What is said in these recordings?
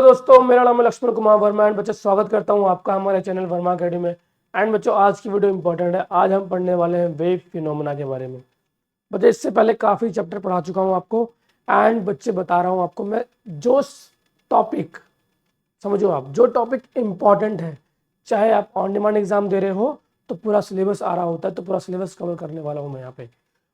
दोस्तों, मेरा नाम है लक्ष्मण कुमार वर्मा एंड बच्चों स्वागत करता हूं आपका हमारे चैनल वर्मा अकेडमी में। एंड बच्चों, आज की वीडियो इंपॉर्टेंट है। आज हम पढ़ने वाले हैं वेव फिनोमेना के बारे में। बच्चे, इससे पहले काफ़ी चैप्टर पढ़ा चुका हूं आपको। एंड बच्चे बता रहा हूं आपको मैं, जो टॉपिक समझो आप, जो टॉपिक इंपॉर्टेंट है, चाहे आप ऑन डिमांड एग्जाम दे रहे हो तो पूरा सिलेबस आ रहा होता है, तो पूरा सिलेबस कवर करने वाला हूँ मैं यहाँ पे।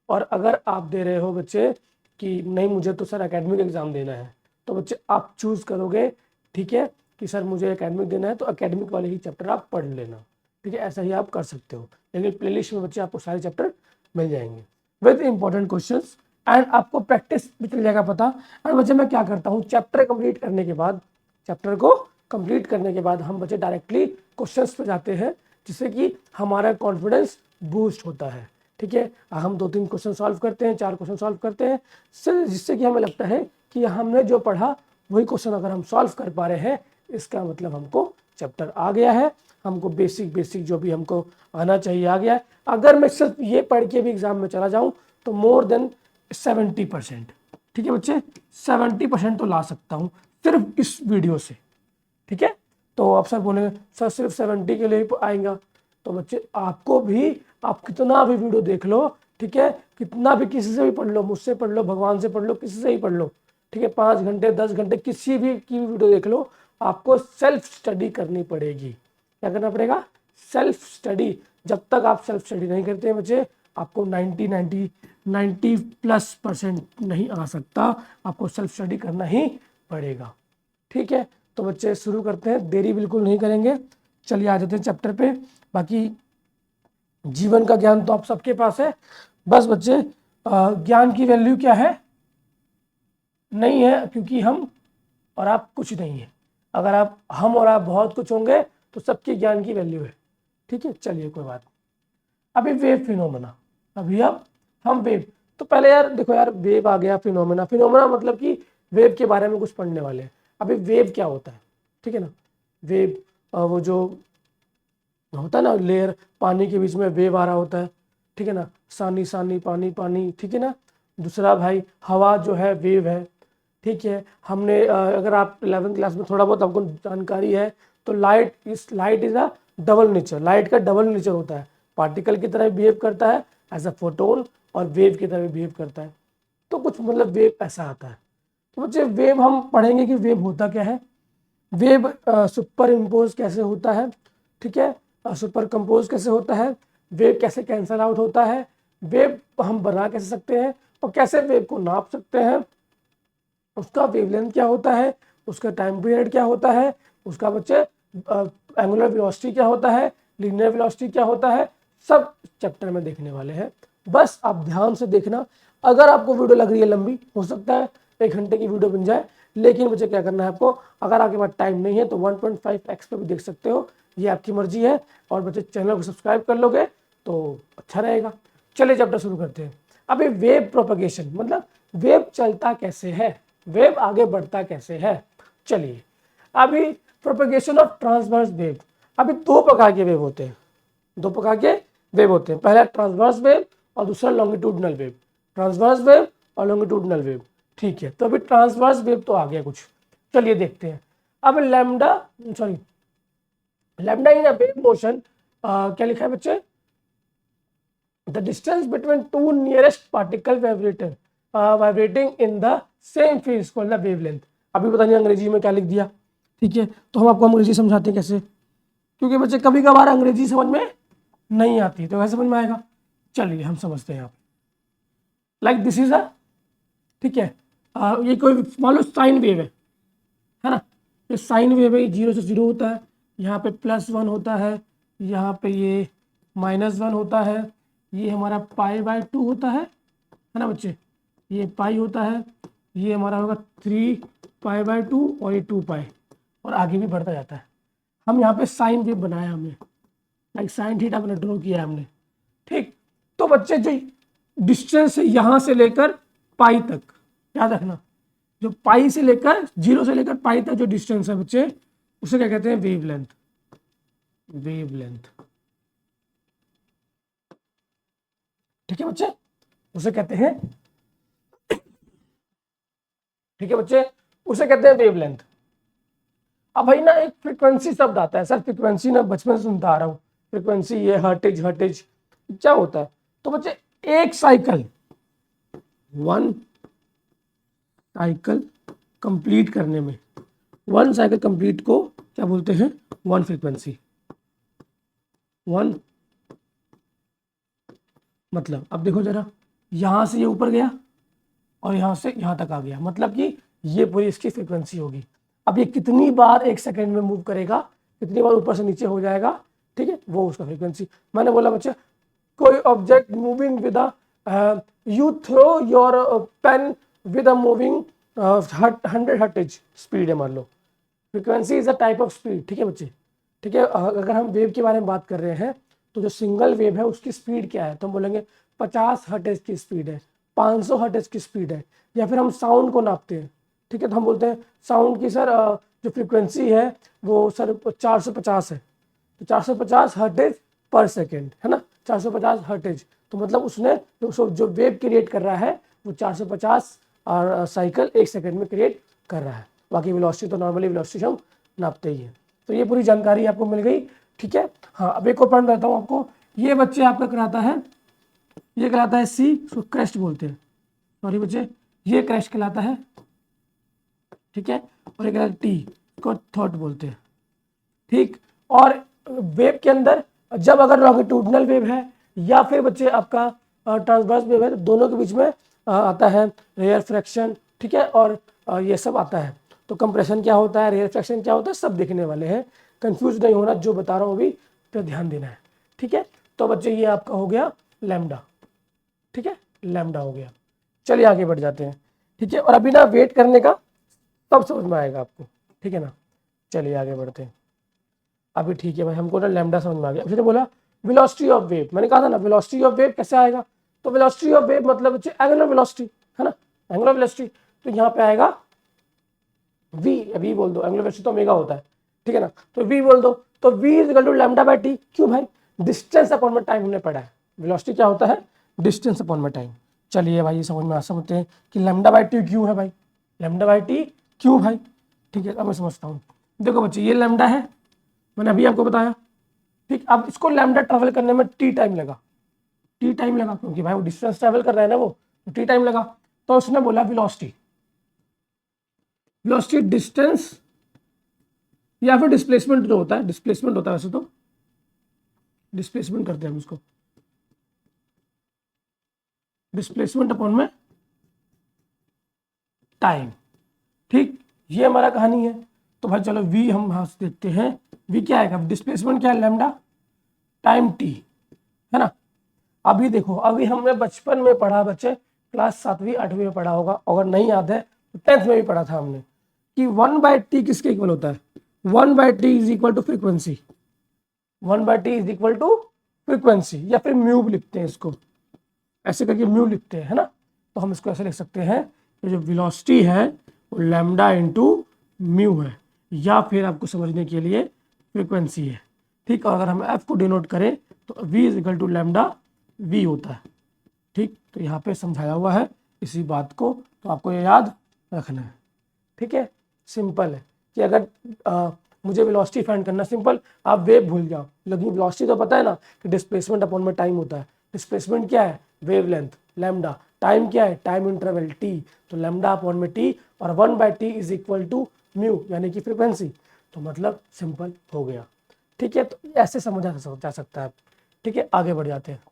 और अगर आप दे रहे हो बच्चे कि नहीं मुझे तो सर एकेडमिक एग्जाम देना है, तो बच्चे आप चूज करोगे, ठीक है, कि सर मुझे एकेडमिक देना है तो एकेडमिक वाले ही चैप्टर आप पढ़ लेना, ठीक है। ऐसा ही आप कर सकते हो, लेकिन प्लेलिस्ट में बच्चे आपको सारे चैप्टर मिल जाएंगे विद इंपॉर्टेंट क्वेश्चंस। एंड आपको प्रैक्टिस भी चल जाएगा पता। एंड बच्चे मैं क्या करता हूँ, चैप्टर कंप्लीट करने के बाद, चैप्टर को कंप्लीट करने के बाद हम बच्चे डायरेक्टली क्वेश्चंस पे जाते हैं, जिससे कि हमारा कॉन्फिडेंस बूस्ट होता है, ठीक है। हम 2-3 क्वेश्चन सॉल्व करते हैं, 4 क्वेश्चन सॉल्व करते हैं, जिससे कि हमें लगता है कि हमने जो पढ़ा वही क्वेश्चन अगर हम सॉल्व कर पा रहे हैं, इसका मतलब हमको चैप्टर आ गया है, हमको बेसिक जो भी हमको आना चाहिए आ गया है। अगर मैं सिर्फ ये पढ़ के भी एग्जाम में चला जाऊं तो मोर देन 70%, ठीक है बच्चे, 70% तो ला सकता हूं सिर्फ इस वीडियो से, ठीक है। तो आप सर बोलेंगे सर सिर्फ 70 के लिए ही आएगा, तो बच्चे आपको भी, आप कितना भी वीडियो देख लो, ठीक है, कितना भी किसी से भी पढ़ लो, मुझसे पढ़ लो, भगवान से पढ़ लो, किसी से ही पढ़ लो, ठीक है, 5 घंटे 10 घंटे किसी भी की वीडियो देख लो, आपको सेल्फ स्टडी करनी पड़ेगी। क्या करना पड़ेगा? Self study. जब तक आप सेल्फ स्टडी नहीं करते हैं बच्चे, आपको 90+ % नहीं आ सकता, आपको सेल्फ स्टडी करना ही पड़ेगा, ठीक है। तो बच्चे शुरू करते हैं, देरी बिल्कुल नहीं करेंगे, चलिए आ जाते हैं चैप्टर पे। बाकी जीवन का ज्ञान तो आप सबके पास है, बस बच्चे ज्ञान की वैल्यू क्या है? नहीं है, क्योंकि हम और आप कुछ नहीं है। अगर आप, हम और आप बहुत कुछ होंगे तो सबके ज्ञान की वैल्यू है, ठीक है। चलिए कोई बात नहीं। अभी वेव फिनोमेना, अभी अब हम वेव, तो पहले यार देखो यार, वेव आ गया, फिनोमेना, फिनोमेना मतलब कि वेव के बारे में कुछ पढ़ने वाले हैं। अभी वेव क्या होता है, ठीक है ना। वेव वो जो होता है ना, लेयर, पानी के बीच में वेव आ रहा होता है, ठीक है ना, सानी सानी पानी पानी, ठीक है ना। दूसरा भाई हवा जो है वेव है, ठीक है। हमने अगर आप 11th क्लास में थोड़ा बहुत आपको जानकारी है तो light is a double nature, light का डबल नेचर होता है, पार्टिकल की तरह बिहेव करता है एज अ फोटोन, और वेव की तरह बिहेव करता है। तो कुछ मतलब वेव ऐसा आता है। तो बच्चे वेव हम पढ़ेंगे कि वेव होता क्या है, वेव सुपर इम्पोज कैसे होता है, ठीक है, सुपर कंपोज कैसे होता है, वेव कैसे कैंसल आउट होता है, वेव हम बना कैसे सकते हैं, और कैसे वेव को नाप सकते हैं, उसका वेवलेंथ क्या होता है, उसका टाइम पीरियड क्या होता है, उसका बच्चे एंगुलर वेलोसिटी क्या होता है, लीनियर वेलोसिटी क्या होता है, सब चैप्टर में देखने वाले हैं। बस आप ध्यान से देखना। अगर आपको वीडियो लग रही है लंबी, हो सकता है 1 घंटे की वीडियो बन जाए, लेकिन मुझे क्या करना है आपको, अगर आपके पास टाइम नहीं है तो 1.5x पे भी देख सकते हो, ये आपकी मर्जी है। और बच्चे चैनल को सब्सक्राइब कर लोगे तो अच्छा रहेगा। चलिए चैप्टर शुरू करते हैं। अभी वेव प्रोपगेशन मतलब वेव चलता कैसे है, वेव आगे बढ़ता कैसे है। चलिए अभी प्रोपगेशन ऑफ ट्रांसवर्स वेव। अभी 2 प्रकार के वेव होते हैं, 2 प्रकार के वेव होते हैं, पहला ट्रांसवर्स वेव और दूसरा लॉन्गिट्यूडनल वेव। ट्रांसवर्स वेव और लॉन्गिट्यूडनल वेव, ठीक है। तो अभी ट्रांसवर्स वेव तो आ गया कुछ, चलिए देखते हैं। अब lambda in a wave motion, क्या लिखा है बच्चे, the distance between two nearest particle vibrating in the same phase is called the wavelength। अभी पता नहीं अंग्रेजी में क्या लिख दिया, ठीक है, तो हम आपको अंग्रेजी समझाते हैं कैसे, क्योंकि बच्चे कभी कभार अंग्रेजी समझ में नहीं आती, तो कैसे समझ में आएगा। चलिए हम समझते हैं यहाँ पे, लाइक दिस इज अ, ठीक है, ये कोई मान लो साइन वेव है ना, ये साइन वेव है, 0 से 0 होता है, यहाँ पे +1 होता है, यहाँ पे ये -1 होता है, ये हमारा π/2 होता है ना बच्चे, ये पाई होता है, ये हमारा होगा 3π/2 और ये 2π, और आगे भी बढ़ता जाता है। हम यहाँ पे साइन वेव बनाया हमने, लाइक साइन थीटा अपने ड्रॉ किया हमने, ठीक। तो बच्चे जो डिस्टेंस है यहाँ से लेकर पाई तक, याद रखना, जो पाई से लेकर 0 से लेकर पाई तक जो डिस्टेंस है बच्चे, उसे क्या कहते हैं, वेवलेंथ। वेवलेंथ, ठीक है बच्चे, उसे कहते हैं, ठीक है बच्चे, उसे कहते हैं वेवलेंथ। अब भाई ना एक फ्रीक्वेंसी शब्द आता है सर, फ्रीक्वेंसी ना बचपन से सुनता आ रहा हूँ, फ्रीक्वेंसी ये हर्टेज, हर्टेज क्या होता है? तो बच्चे एक साइकिल, वन साइकिल कंप्लीट करने में, वन साइकिल कंप्लीट को क्या बोलते हैं? One frequency. वन मतलब अब देखो जरा, यहां से ये ऊपर गया और यहां से यहां तक आ गया, मतलब कि ये पूरी इसकी फ्रीक्वेंसी होगी। अब ये कितनी बार एक सेकेंड में मूव करेगा, कितनी बार ऊपर से नीचे हो जाएगा, ठीक है, वो उसका फ्रीक्वेंसी। मैंने बोला बच्चे कोई object moving with you throw your pen with a moving 100 hertz speed है मान लो, frequency is a type of speed, ठीक है बच्चे, ठीक है। अगर हम वेव के बारे में बात कर रहे हैं तो जो सिंगल वेव है उसकी स्पीड क्या है, तो हम बोलेंगे 50 हर्टेज की स्पीड है, 500 हर्टेज की स्पीड है। या फिर हम साउंड को नापते हैं, ठीक है, तो हम बोलते हैं साउंड की सर जो फ्रीक्वेंसी है वो सर 450 है, तो 450 हर्टेज पर सेकेंड है ना, 450 हर्टेज। तो मतलब उसने जो वेव क्रिएट कर रहा है वो 450 साइकिल एक सेकेंड में क्रिएट कर रहा है। बाकी वेलोसिटी तो नॉर्मली वेलोसिटी हम नापते ही हैं। तो ये पूरी जानकारी आपको मिल गई, ठीक है। हाँ, अब एक और पॉइंट बताता हूँ आपको, ये बच्चे आपका कराता है, ये कहलाता है सी, उसको क्रेस्ट बोलते हैं, सॉरी बच्चे, ये क्रेस्ट कहलाता है, ठीक है, और ये कहलाता है टी, को थॉट बोलते हैं, ठीक। और वेव के अंदर जब अगर लॉन्गिट्यूडनल वेव है या फिर बच्चे आपका ट्रांसवर्स वेव है, तो दोनों के बीच में आता है रेयर फ्रैक्शन, ठीक है, और ये सब आता है। तो कंप्रेशन क्या होता है, रेयर फ्रैक्शन क्या होता है, सब देखने वाले हैं, कंफ्यूज नहीं होना, जो बता रहा हूँ अभी पे ध्यान देना है, ठीक है। तो बच्चे ये आपका हो गया लैम्डा, ठीक है, लैम्डा हो गया। चलिए आगे बढ़ जाते हैं, ठीक है, और अभी ना वेट करने का तब समझ में आएगा आपको, ठीक है ना। चलिए आगे बढ़ते हैं। अभी ठीक है भाई, हमको ना लैम्डा समझ में आ गया। फिर बोला वेलोसिटी ऑफ वेव, मैंने कहा था ना वेलोसिटी ऑफ वेव कैसे आएगा, तो वेलोसिटी ऑफ वेव मतलब बच्चे एंगुलर वेलोसिटी है ना, एंगुलर वेलोसिटी, तो यहाँ पे आएगा वी बोल दो, एंगुलर वेलोसिटी तो ओमेगा होता है, ठीक है ना, तो वी बोल दो, तो V is equal to lambda by T. क्यों भाई, डिस्टेंस अपॉन में टाइम हमने पढ़ा है, वेलोसिटी क्या होता है, डिस्टेंस अपॉन में टाइम। चलिए भाई ये समझ में समझते हैं कि लैम्डा बाय टी क्यों है भाई, लैम्डा बाय टी क्यों भाई, ठीक है, अब मैं समझता हूँ। देखो बच्चे ये लैम्डा है, मैंने अभी आपको बताया, ठीक। अब इसको लैम्डा ट्रैवल करने में टी टाइम लगा, टी टाइम लगा, क्योंकि भाई वो डिस्टेंस ट्रैवल कर रहा है ना, वो तो टी टाइम लगा। तो उसने बोला वेलोसिटी, वेलोसिटी डिस्टेंस या फिर डिस्प्लेसमेंट जो होता है, डिस्प्लेसमेंट होता है वैसे तो, डिस्प्लेसमेंट करते हैं हम इसको, डिस्प्लेसमेंट अपॉन में टाइम, ठीक, ये हमारा कहानी है। तो भाई चलो वी हम यहां से देखते हैं, वी क्या आएगा, डिस्प्लेसमेंट क्या है लैम्डा टाइम टी, है ना। अभी देखो, अभी हमने बचपन में पढ़ा बच्चे, क्लास 7वीं 8वीं में पढ़ा होगा, अगर नहीं याद है तो 10th में भी पढ़ा था हमने, कि 1/t किसके इक्वल होता है, 1/t is equal to frequency, 1/t is equal to frequency, या फिर म्यू लिखते हैं इसको, ऐसे करके म्यू लिखते हैं, है ना। तो हम इसको ऐसे लिख सकते हैं कि जो वेलोसिटी है वो लैम्डा इंटू म्यू है, या फिर आपको समझने के लिए फ्रीक्वेंसी है, ठीक। और अगर हम एफ को डिनोट करें तो v is equal to lambda V होता है, ठीक। तो यहाँ पे समझाया हुआ है इसी बात को, तो आपको ये याद रखना है, ठीक है। सिंपल है कि अगर मुझे वेलोसिटी फाइंड करना, सिंपल, आप वेव भूल जाओ, लेकिन वेलोसिटी तो पता है ना कि डिस्प्लेसमेंट अपॉन में टाइम होता है, डिस्प्लेसमेंट क्या है, वेवलेंथ लैम्डा, टाइम क्या है, टाइम इंटरवल टी, तो लैम्डा अपॉन में टी, और 1/t is equal to mu यानी कि फ्रीक्वेंसी, तो मतलब सिंपल हो गया, ठीक है। तो ऐसे समझा जा सकता है, ठीक है। आगे बढ़ जाते हैं,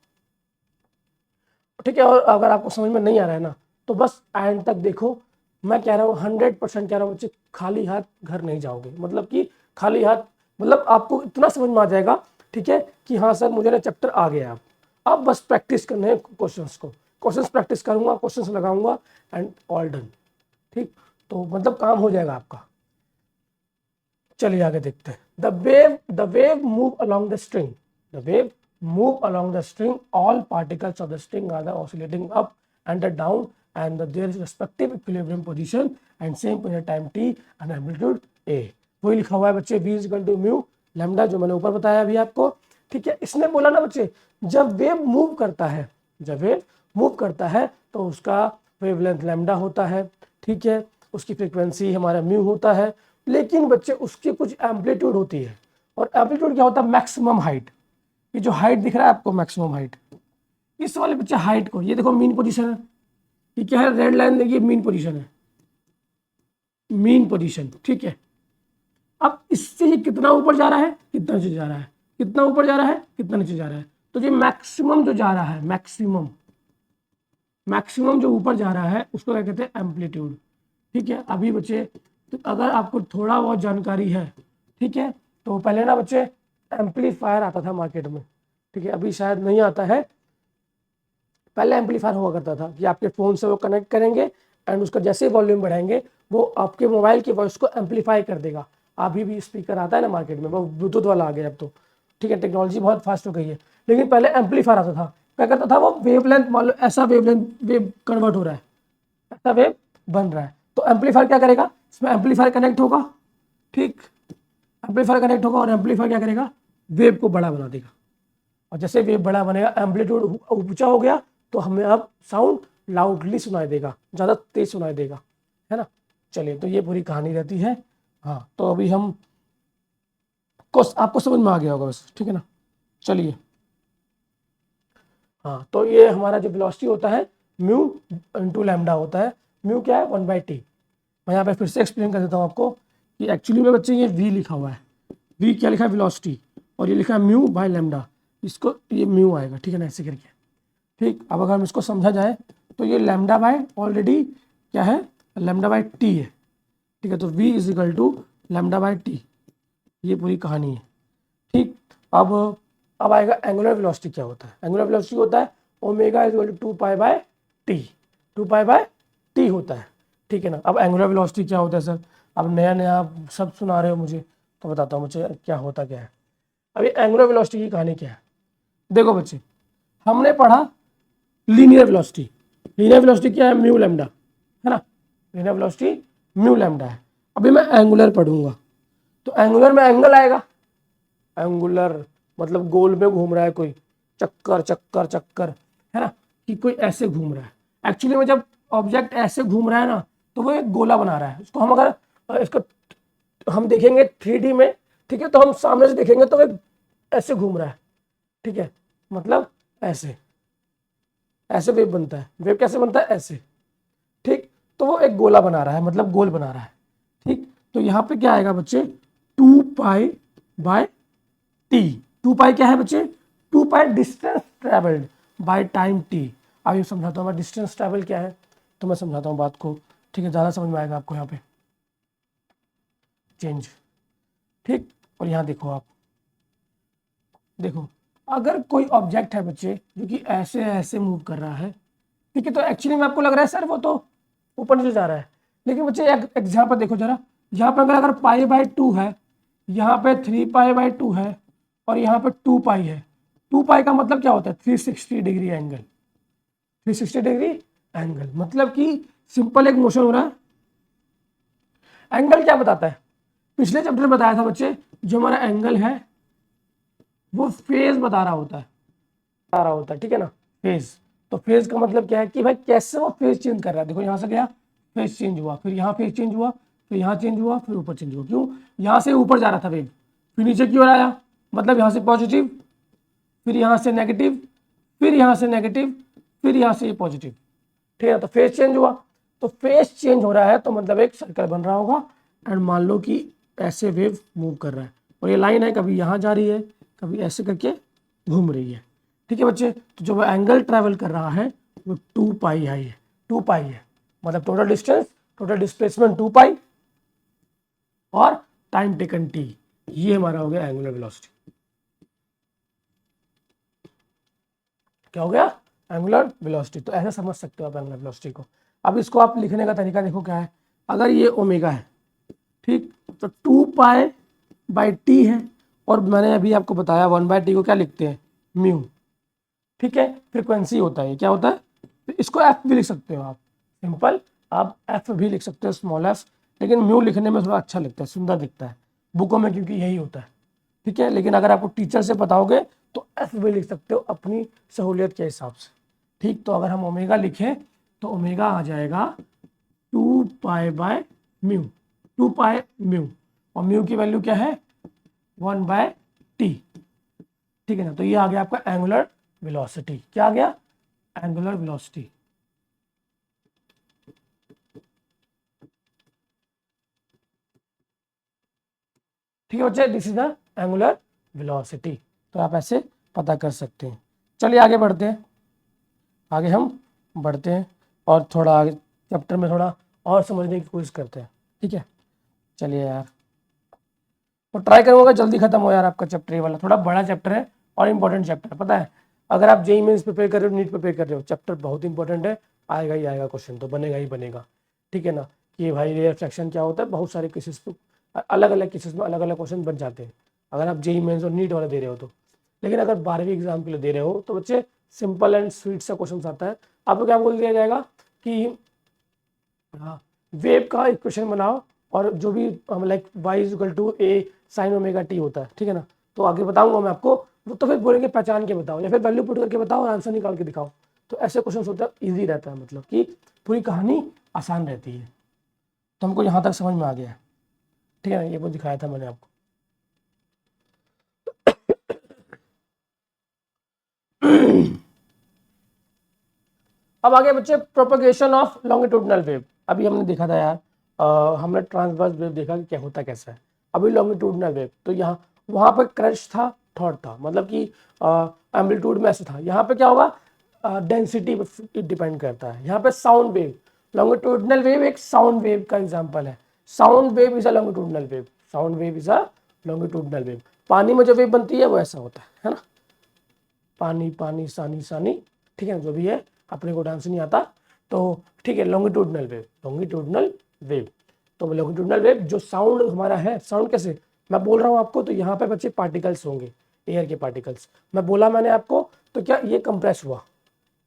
ठीक है। और अगर आपको समझ में नहीं आ रहा है ना तो बस एंड तक देखो, मैं कह रहा हूँ 100% कह रहा हूँ बच्चे, खाली हाथ घर नहीं जाओगे, मतलब कि खाली हाथ, मतलब आपको इतना समझ में आ जाएगा, ठीक है, कि हाँ सर मुझे ना चैप्टर आ गया, अब बस प्रैक्टिस करने हैं क्वेश्चंस को, क्वेश्चंस प्रैक्टिस करूंगा, क्वेश्चंस लगाऊंगा एंड ऑल डन, ठीक। तो मतलब काम हो जाएगा आपका। चलिए आगे देखते हैं, the wave move along the string, the wave move along the string, all particles of the string are oscillating up and down and their respective equilibrium position and same period time t and amplitude a। वही लिखा हुआ है बच्चे, v is equal to mu lambda, जो मैंने ऊपर बताया अभी आपको, ठीक है। इसने बोला ना बच्चे, जब वेव मूव करता है, जब वेव मूव करता है तो उसका वेवलेंथ लैम्डा होता है, ठीक है, उसकी फ्रीक्वेंसी हमारा म्यू होता है, लेकिन बच्चे उसकी कुछ एम्पलीट्यूड होती है, और एम्पलीट्यूड क्या होता है, मैक्सिमम हाइट। ये जो हाइट दिख रहा है आपको मैक्सिमम हाइट, इस वाले बच्चे हाइट को, ये देखो मीन पोजीशन है, ये क्या है, रेड लाइन देखिए मीन पोजीशन है, मीन पोजीशन, ठीक है। अब इससे ये कितना ऊपर जा रहा है, कितना नीचे जा रहा है, कितना ऊपर जा रहा है, कितना नीचे जा रहा है, तो ये मैक्सिमम जो जा रहा है, मैक्सिमम मैक्सिमम जो ऊपर जा रहा है उसको क्या कहते हैं, एम्पलीट्यूड। ठीक है, अभी बच्चे तो अगर आपको थोड़ा बहुत जानकारी है, ठीक है, तो पहले ना बच्चे एम्पलीफायर आता था मार्केट में, ठीक है, अभी शायद नहीं आता है। पहले एम्पलीफायर हुआ करता था कि आपके फ़ोन से वो कनेक्ट करेंगे एंड उसका जैसे वॉल्यूम बढ़ाएंगे वो आपके मोबाइल की वॉइस को एम्पलीफाई कर देगा। अभी भी स्पीकर आता है ना मार्केट में, वो ब्लूटूथ वाला आ गया अब तो, ठीक है, टेक्नोलॉजी बहुत फास्ट हो गई है। लेकिन पहले एम्पलीफायर आता था, क्या करता था वो वेवलेंथ, मान लो ऐसा वेवलेंथ, वेव कन्वर्ट हो रहा है, ऐसा वेव बन रहा है, तो एम्पलीफायर क्या करेगा, इसमें एम्पलीफायर कनेक्ट होगा, ठीक, एम्पलीफायर कनेक्ट होगा और एम्पलीफायर क्या करेगा, वेव को बड़ा बना देगा, और जैसे वेव बड़ा बनेगा, एम्पलीट्यूड ऊंचा हो गया, तो हमें अब साउंड लाउडली सुनाई देगा, ज़्यादा तेज सुनाई देगा, है ना। चलिए, तो ये पूरी कहानी रहती है। हाँ, तो अभी हम आपको समझ में आ गया होगा बस, ठीक है ना। चलिए, हाँ, तो ये हमारा जो वेलोसिटी होता है म्यू इंटू लैम्डा होता है। म्यू क्या है, 1/t। मैं यहाँ पे फिर से एक्सप्लेन कर देता हूँ आपको कि एक्चुअली में बच्चे ये v लिखा हुआ है, v क्या लिखा है, वेलोसिटी, और ये लिखा है म्यू बाय लैम्डा, इसको ये म्यू आएगा, ठीक है ना, ऐसे करके। ठीक, अब अगर हम इसको समझा जाए तो ये लैम्डा बाय ऑलरेडी क्या है, लैम्डा बाय टी है, ठीक है, तो v is equal to lambda by T, ये पूरी कहानी है। ठीक, अब आएगा एंगुलर वेलोसिटी क्या होता है। एंगुलर वेलोसिटी होता है omega is equal to 2π/t, 2π/t होता है, ठीक है ना। अब एंगुलर वेलोसिटी क्या होता है सर, अब नया नया सब सुना रहे हो मुझे, तो बताता हूँ मुझे क्या होता क्या है। अभी एंगुलर वेलोसिटी की कहानी क्या है, देखो बच्चे, हमने पढ़ा लीनियर वेलोसिटी। लीनियर वेलोसिटी क्या है, म्यू लैम्डा, है ना, लीनियर वेलोसिटी म्यू लैम्डा है। अभी मैं एंगुलर पढ़ूंगा, तो एंगुलर में एंगल आएगा, एंगुलर मतलब गोल में घूम रहा है कोई, चक्कर चक्कर चक्कर, है ना, कि कोई ऐसे घूम रहा है। एक्चुअली में जब ऑब्जेक्ट ऐसे घूम रहा है ना, तो वो एक गोला बना रहा है। उसको हम अगर इसको हम देखेंगे 3D में, ठीक है, तो हम सामने से देखेंगे तो वो ऐसे घूम रहा है, ठीक है, मतलब ऐसे, ऐसे वेव बनता है। वेव कैसे बनता है, ऐसे, ठीक, तो वो एक गोला बना रहा है, मतलब गोल बना रहा है, ठीक। तो यहाँ पे क्या आएगा बच्चे, 2π/t। 2π क्या है बच्चे, 2π distance travelled by time t। अब ये समझाता हूँ मैं डिस्टेंस ट्रेवल क्या है, तो मैं समझाता हूँ बात को, ठीक है, ज़्यादा समझ में आएगा आपको। यहाँ पे चेंज, ठीक, और यहाँ देखो आप, देखो अगर कोई ऑब्जेक्ट है बच्चे जो कि ऐसे ऐसे मूव कर रहा है, ठीक है, तो एक्चुअली में आपको लग रहा है सर वो तो ऊपर नीचे जा रहा है, लेकिन बच्चे एक एग्जाम्पल देखो जरा, यहाँ पर अगर π/2 है, यहाँ पे 3π/2 है, और यहाँ पे 2π है। 2π का मतलब क्या होता है, 360 डिग्री एंगल, 360 डिग्री एंगल, मतलब कि सिंपल एक मोशन हो रहा है। एंगल क्या बताता है, पिछले चैप्टर में बताया था बच्चे, जो हमारा एंगल है वो फेज बता रहा होता है, ठीक है ना, फेज। तो फेज का मतलब क्या है कि भाई कैसे वो फेज चेंज कर रहा है। देखो यहाँ से गया, फेज चेंज हुआ, फिर यहाँ फेज चेंज हुआ, फिर यहाँ चेंज हुआ, फिर ऊपर चेंज हुआ। क्यों, यहाँ से ऊपर जा रहा था वेव, फिर नीचे की ओर आया, मतलब यहाँ से पॉजिटिव, फिर यहाँ से नेगेटिव, फिर यहाँ से नेगेटिव, फिर यहाँ से पॉजिटिव, ठीक है। तो फेज चेंज हुआ, तो फेज चेंज हो रहा है तो मतलब एक सर्कल बन रहा होगा, एंड मान लो कि ऐसे वेव मूव कर रहा है, और ये लाइन है कभी यहाँ जा रही है, कभी ऐसे करके घूम रही है, ठीक है बच्चे। तो जो एंगल ट्रैवल कर रहा है वो 2π है, 2π है, मतलब टोटल डिस्टेंस, टोटल डिस्प्लेसमेंट 2π, और टाइम टेकन t, ये हमारा हो गया एंगुलर वेलोसिटी। क्या हो गया, एंगुलर वेलोसिटी। तो ऐसे समझ सकते हो आप एंगुलर वेलोसिटी को। अब इसको आप लिखने का तरीका देखो क्या है, अगर ये ओमेगा है, ठीक, तो 2π/t है, और मैंने अभी आपको बताया 1/t को क्या लिखते हैं, म्यू, ठीक है, फ्रीक्वेंसी होता है, क्या होता है, तो इसको एफ भी लिख सकते हो आप, सिंपल, आप एफ भी लिख सकते हो, स्मॉल एफ, लेकिन म्यू लिखने में थोड़ा अच्छा लगता है, सुंदर दिखता है बुकों में, क्योंकि यही होता है, ठीक है। लेकिन अगर आपको टीचर से बताओगे तो एफ भी लिख सकते हो अपनी सहूलियत के हिसाब से, ठीक। तो अगर हम ओमेगा लिखें तो ओमेगा आ जाएगा 2π/μ, 2 पाई म्यू, और म्यू की वैल्यू क्या है 1/t, ठीक है ना। तो ये आ गया आपका एंगुलर वेलोसिटी। क्या आ गया? Angular velocity. ठीक है बच्चे, this is the angular velocity. तो आप ऐसे पता कर सकते हैं। चलिए आगे बढ़ते हैं, आगे हम बढ़ते हैं और थोड़ा आगे चैप्टर में थोड़ा और समझने की कोशिश करते हैं। ठीक है, चलिए यार, तो ट्राई करूँगा जल्दी खत्म हो यार आपका चैप्टर। ये वाला थोड़ा बड़ा चैप्टर है और इम्पोर्टेंट चैप्टर है, पता है। अगर आप जेईई मेंस प्रिपेयर कर रहे हो, नीट प्रिपेयर कर रहे हो, चैप्टर बहुत इंपॉर्टेंट है, आएगा ही आएगा क्वेश्चन, तो बनेगा ही बनेगा। ठीक है ना, कि भाई रेयर फ्रैक्शन क्या होता है, बहुत सारे केसेस पे अलग अलग केसेस में अलग अलग क्वेश्चन बन जाते हैं, अगर आप जेईई मेंस और नीट वाला दे रहे हो तो। लेकिन अगर 12वीं एग्जाम के लिए दे रहे हो तो बच्चे सिंपल एंड स्वीट सा क्वेश्चन आता है। आपको क्या बोल दिया जाएगा कि हाँ, वेव का इक्वेशन बनाओ और जो भी like y equal to A sine omega T होता है, ठीक है ना। तो आगे बताऊंगा मैं आपको, वो तो फिर बोलेंगे पहचान के बताओ या फिर वैल्यू पुट करके बताओ और आंसर निकाल के दिखाओ। तो ऐसे क्वेश्चन होता है, ईजी रहता है, मतलब कि पूरी कहानी आसान रहती है। तो हमको यहाँ तक समझ में आ गया है, ठीक है ना, ये वो दिखाया था मैंने आपको। अब आगे बच्चे प्रोपगेशन ऑफ लॉन्गिट्यूडनल वेव। अभी हमने देखा था यार, हमने ट्रांसवर्स वेव देखा कि क्या होता कैसा है। अभी लॉन्गिट्यूडनल वेव, तो यहाँ वहाँ पर क्रश था, थॉट था, मतलब कि एम्पलीट्यूड में ऐसे था। यहाँ पे क्या होगा, डेंसिटी पे डिपेंड करता है। यहाँ पे साउंड वेव, लॉन्गिट्यूडनल वेव एक साउंड वेव का एग्जाम्पल है। Sound wave is a longitudinal wave, sound wave is a longitudinal wave. पानी में जो वेव बनती है वो ऐसा होता है ना, पानी पानी सानी सानी, ठीक है, जो भी है, अपने को डांस नहीं आता तो ठीक है। लॉन्गिट्यूडनल वेव, लॉन्गिट्यूडनल वेव, तो लॉन्गिट्यूडनल वेव जो साउंड हमारा है, साउंड कैसे मैं बोल रहा हूँ आपको, तो यहाँ पे बच्चे पार्टिकल्स होंगे, एयर के पार्टिकल्स, मैं बोला मैंने आपको, तो क्या ये कंप्रेस हुआ,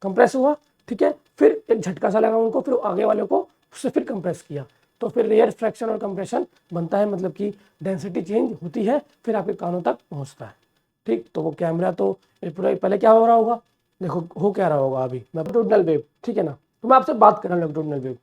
कंप्रेस हुआ, ठीक है, फिर एक झटका सा लगा उनको, फिर आगे वाले को उससे फिर कंप्रेस किया, तो फिर रेयर फ्रैक्शन और कंप्रेशन बनता है, मतलब कि डेंसिटी चेंज होती है, फिर आपके कानों तक पहुंचता है। ठीक, तो वो कैमरा तो ये पूरा पहले क्या हो रहा होगा, देखो हो क्या रहा होगा अभी, लॉन्गिट्यूडनल वेव, ठीक है ना। तो मैं आपसे बात कर रहा हूँ लॉन्गिट्यूडनल वेव,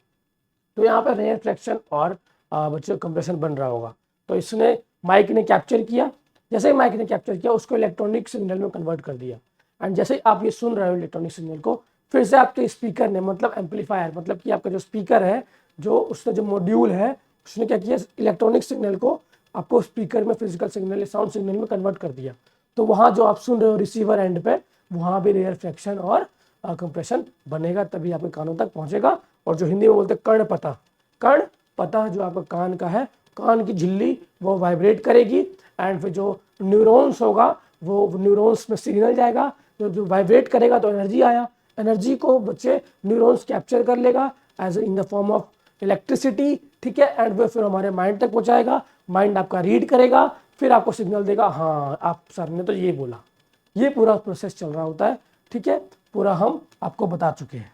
तो यहाँ पर रेयर फ्रैक्शन और बच्चों कंप्रेशन बन रहा होगा। तो इसने माइक ने कैप्चर किया, जैसे ही माइक ने कैप्चर किया उसको इलेक्ट्रॉनिक सिग्नल में कन्वर्ट कर दिया, एंड जैसे ही आप ये सुन रहे हो इलेक्ट्रॉनिक सिग्नल को, फिर से आपके स्पीकर ने, मतलब एम्पलीफायर, मतलब कि आपका जो स्पीकर है, जो उसने जो मॉड्यूल है, उसने क्या किया, इलेक्ट्रॉनिक सिग्नल को आपको स्पीकर में फिजिकल सिग्नल या साउंड सिग्नल में कन्वर्ट कर दिया। तो वहाँ जो आप सुन रहे हो रिसीवर एंड पे, वहाँ भी रेयर फ्रैक्शन और कंप्रेशन बनेगा, तभी आपके कानों तक पहुँचेगा। और जो हिंदी में बोलते हैं कर्ण पता, कर्ण पता जो आपका कान का है, कान की झिल्ली वो वाइब्रेट करेगी, एंड फिर जो न्यूरॉन्स होगा वो न्यूरॉन्स में सिग्नल जाएगा, जो वाइब्रेट करेगा तो एनर्जी आया, एनर्जी को बच्चे न्यूरॉन्स कैप्चर कर लेगा as in the form of electricity, ठीक है, एंड वो फिर हमारे माइंड तक पहुंचाएगा, माइंड आपका रीड करेगा, फिर आपको सिग्नल देगा, हाँ आप सर ने तो ये बोला। ये पूरा प्रोसेस चल रहा होता है, ठीक है, पूरा हम आपको बता चुके हैं।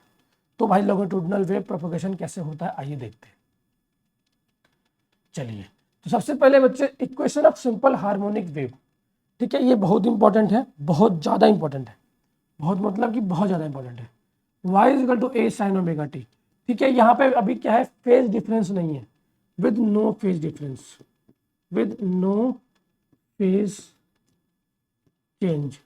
तो भाई लॉन्गिट्यूडनल वेव प्रोपगेशन कैसे होता है आइए देखते हैं। चलिए, तो सबसे पहले बच्चे equation of simple harmonic wave, ठीक है, ये बहुत इंपॉर्टेंट है, बहुत ज़्यादा इंपॉर्टेंट है, बहुत मतलब कि बहुत ज़्यादा इंपॉर्टेंट है। y is equal to A sine omega T, ठीक है। यहाँ पे अभी क्या है, फेज डिफरेंस नहीं है, with no phase difference, with no phase change,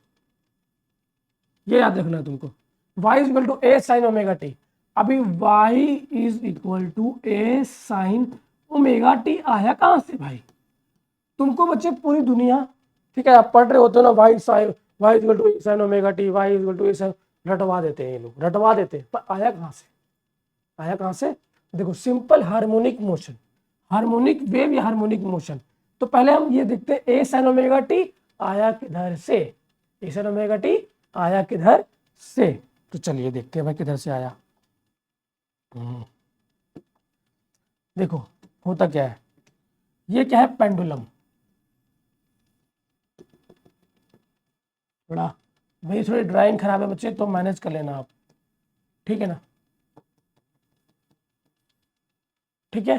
ये याद रखना है तुमको। y is equal to A sine omega T, अभी y is equal to A sine omega T आया कहां से भाई, तुमको बच्चे पूरी दुनिया, ठीक है, आप पढ़ रहे होते हो ना, y sine, y equal to sine omega t, y equal to sine, रटवा देते हैं ये लोग, रटवा देते हैं, पर आया कहाँ से, आया कहाँ से, देखो simple harmonic motion, harmonic wave या हार्मोनिक मोशन। तो पहले हम ये देखते हैं ए साइन ओमेगा टी आया किधर से, ए साइन ओमेगा टी आया किधर से, तो चलिए देखते हैं भाई किधर से आया। देखो होता क्या है, ये क्या है, पेंडुलम, थोड़ा मेरी थोड़ी ड्राइंग खराब है बच्चे, तो मैनेज कर लेना आप, ठीक है ना, ठीक है।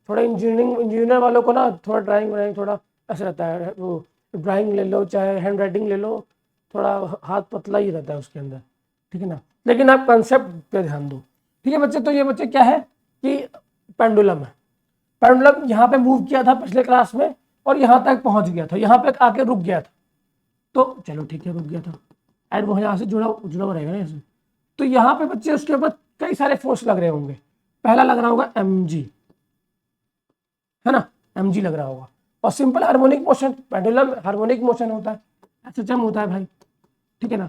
थोड़ा इंजीनियर वालों को ना थोड़ा ड्राइंग थोड़ा ऐसा रहता है, वो ड्राइंग ले लो चाहे हैंड राइटिंग ले लो, थोड़ा हाथ पतला ही रहता है उसके अंदर, ठीक है ना, लेकिन आप कंसेप्ट पे ध्यान दो, ठीक है बच्चे। तो ये बच्चे क्या है कि पेंडुलम है, पेंडुलम यहाँ पे मूव किया था पिछले क्लास में और यहाँ तक पहुंच गया था, यहाँ पे आके रुक गया था, तो चलो ठीक है रुक गया था एंड वो यहाँ से जुड़ा जुड़ा हुआ रहेगा ना ऐसे। तो यहाँ पे बच्चे उसके ऊपर कई सारे फोर्स लग रहे होंगे। पहला लग रहा होगा mg, है ना, mg लग रहा होगा। और simple harmonic motion, pendulum harmonic motion होता है, SHM होता है भाई, ठीक है ना।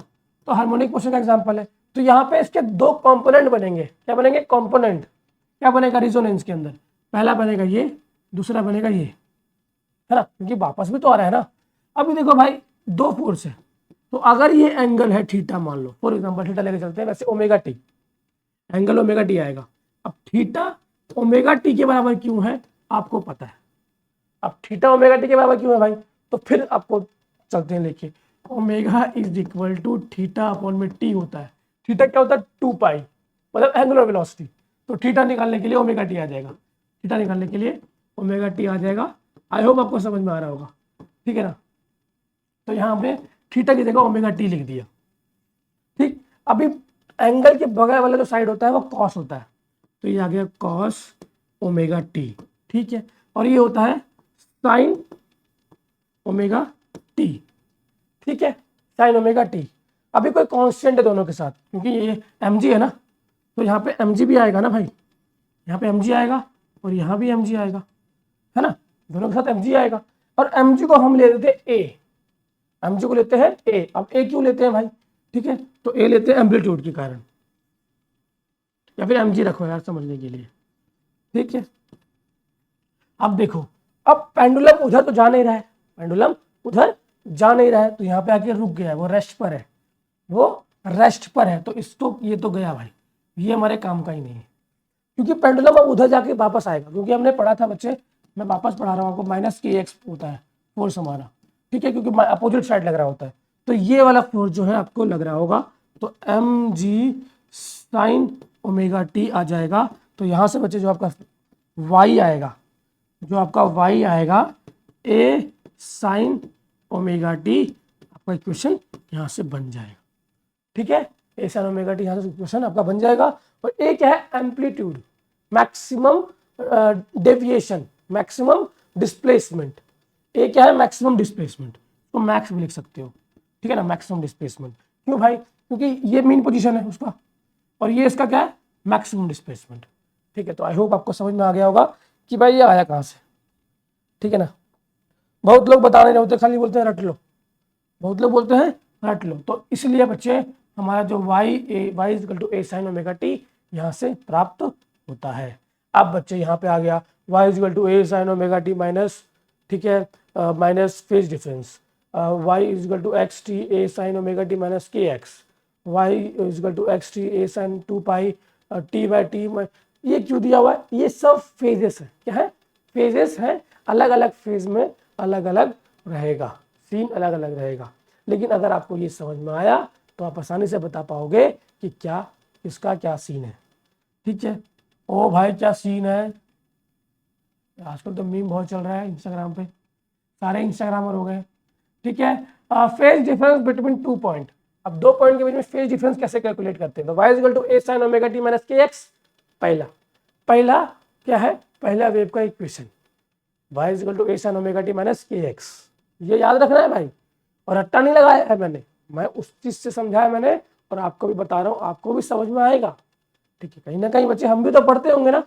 तो हार्मोनिक मोशन का एग्जांपल है। तो यहाँ पे इसके दो कंपोनेंट बनेंगे। क्या बनेंगे? कंपोनेंट। क्या बनेगा रिजोनेंस के अंदर? पहला बनेगा ये, दूसरा बनेगा ये, है ना, क्योंकि वापस भी तो आ रहा है ना। अभी देखो भाई दो फोर्स है, तो अगर ये एंगल है थीटा, मान लो फॉर एग्जांपल थीटा लेके चलते हैं, वैसे omega T, angle omega T आएगा। अब थीटा ओमेगा टी के बराबर क्यों है आपको पता है। अब थीटा ओमेगा टी के बराबर क्यों है भाई, तो फिर आपको चलते हैं लेके, omega is equal to theta upon में टी होता है। थीटा क्या होता है? 2 पाई, मतलब एंगुलर वेलोसिटी। तो थीटा निकालने के लिए ओमेगा टी आ जाएगा, थीटा निकालने के लिए ओमेगा टी आ जाएगा। आई होप आपको समझ में आ रहा होगा, ठीक है ना। तो यहाँ हमने थीटा की जगह ओमेगा टी लिख दिया, ठीक। अभी एंगल के बगल वाला जो साइड होता है वो कॉस होता है, तो ये आ गया कॉस ओमेगा टी, ठीक है। और ये होता है साइन ओमेगा टी, ठीक है, साइन ओमेगा टी। अभी कोई कांस्टेंट है दोनों के साथ, क्योंकि ये mg है ना, तो यहाँ पे mg भी आएगा ना भाई, यहाँ पे mg आएगा और यहाँ भी mg आएगा, है ना, दोनों के साथ mg आएगा। और mg को हम ले लेते हैं a, mg को लेते हैं a। अब a क्यों लेते हैं भाई, ठीक है, तो a लेते हैं एम्पलीट्यूड के कारण, या फिर mg रखो यार समझने के लिए, ठीक है। अब देखो, अब पेंडुलम उधर तो जा नहीं रहा है, पेंडुलम उधर जा नहीं रहा है, तो यहाँ पे आके रुक गया है, वो रेस्ट पर है, वो रेस्ट पर है। तो इसको ये तो गया भाई, ये हमारे काम का ही नहीं है, क्योंकि पेंडुलम अब उधर जाके वापस आएगा। क्योंकि हमने पढ़ा था बच्चे, मैं वापस पढ़ा रहा हूँ आपको, माइनस के एक्स होता है फोर्स हमारा, ठीक है, क्योंकि अपोजिट साइड लग रहा होता है। तो ये वाला फोर्स जो है आपको लग रहा होगा, तो M G sine omega T आ जाएगा। तो यहाँ से बच्चे जो आपका वाई आएगा, जो आपका y आएगा a साइन ओमेगा टी, आपका इक्वेशन यहाँ से बन जाएगा, ठीक है। a साइन ओमेगा टी यहाँ से इक्वेशन आपका बन जाएगा। और a क्या है? Amplitude, maximum deviation, maximum displacement. a क्या है? मैक्सिमम डिस्प्लेसमेंट, तो मैक्स भी लिख सकते हो, ठीक है ना, मैक्सिमम डिस्प्लेसमेंट। क्यों भाई? क्योंकि ये मेन पोजीशन है उसका, और ये इसका क्या है? मैक्सिमम डिस्प्लेसमेंट, ठीक है। तो आई होप आपको समझ में आ गया होगा कि भाई ये आया कहाँ से, ठीक है ना। बहुत लोग बता नहीं होते, खाली बोलते हैं रट लो, बहुत लोग बोलते हैं रट लो। तो इसलिए बच्चे हमारा जो Y is equal to a sine omega T यहाँ से प्राप्त होता है। अब बच्चे यहाँ पे आ गया y is equal to a sine omega T minus, ठीक है, minus phase difference, y is equal to X T a sine omega T minus K X, Y is equal to X T a sine 2 pi T by T. ये क्यों दिया हुआ है? ये सब phases है, क्या है? फेजेस हैं, अलग अलग फेज में अलग अलग रहेगा, सीन अलग अलग रहेगा। लेकिन अगर आपको ये समझ में आया तो आप आसानी से बता पाओगे कि क्या इसका क्या सीन है, ठीक है। ओ भाई क्या सीन है, आजकल तो मीम बहुत चल रहा है इंस्टाग्राम पे, सारे इंस्टाग्रामर हो गए, ठीक है। Phase difference between 2 point. अब 2 पॉइंट के बीच में फेज डिफरेंस कैसे कैलकुलेट करते हैं? तो y is equal to a sin omega t minus K X, पहला क्या है? पहला वेव का equation y is equal to a sin omega t minus K X, ये याद रखना है भाई, और रट्टा नहीं लगाया है मैंने, मैं उस चीज से समझाया मैंने, और आपको भी बता रहा हूँ, आपको भी समझ में आएगा, ठीक है। कहीं ना कहीं बच्चे हम भी तो पढ़ते होंगे ना,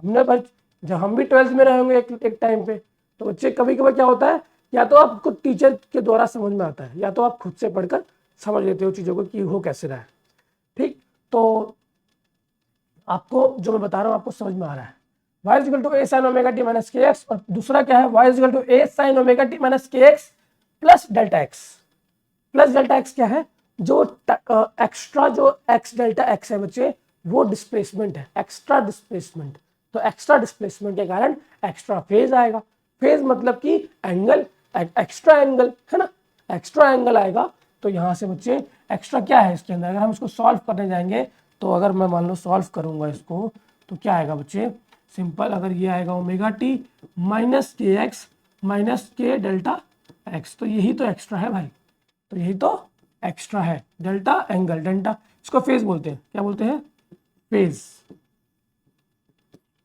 हमने भाई जब हम भी 12th में रहे होंगे एक टाइम पे, तो बच्चे कभी कभी क्या होता है, या तो आपको टीचर के द्वारा समझ में आता है, या तो आप खुद से पढ़कर समझ लेते हो चीज़ों को कि हो कैसे रहा है, ठीक। तो आपको जो मैं बता रहा हूँ आपको समझ में आ रहा है। y is equal to a sin omega t minus K X, और दूसरा क्या है? y is equal to a sin omega t minus K X plus delta X. Plus delta X क्या है? जो एक्स्ट्रा जो x डेल्टा x है बच्चे, वो डिस्प्लेसमेंट है, एक्स्ट्रा डिस्प्लेसमेंट। तो एक्स्ट्रा डिस्प्लेसमेंट के कारण एक्स्ट्रा फेज आएगा, फेज मतलब कि एंगल, एक्स्ट्रा एंगल, है ना, एक्स्ट्रा एंगल आएगा। तो यहाँ से बच्चे एक्स्ट्रा क्या है इसके अंदर, अगर हम इसको सॉल्व करने जाएंगे, तो अगर मैं मान लो सॉल्व करूंगा इसको, तो क्या आएगा बच्चे? सिंपल, अगर ये आएगा omega T minus K x minus के डेल्टा एक्स, तो यही तो एक्स्ट्रा है भाई, तो यही तो एक्स्ट्रा है, डेल्टा एंगल, डेल्टा इसको फेज बोलते हैं, क्या बोलते हैं? फेज,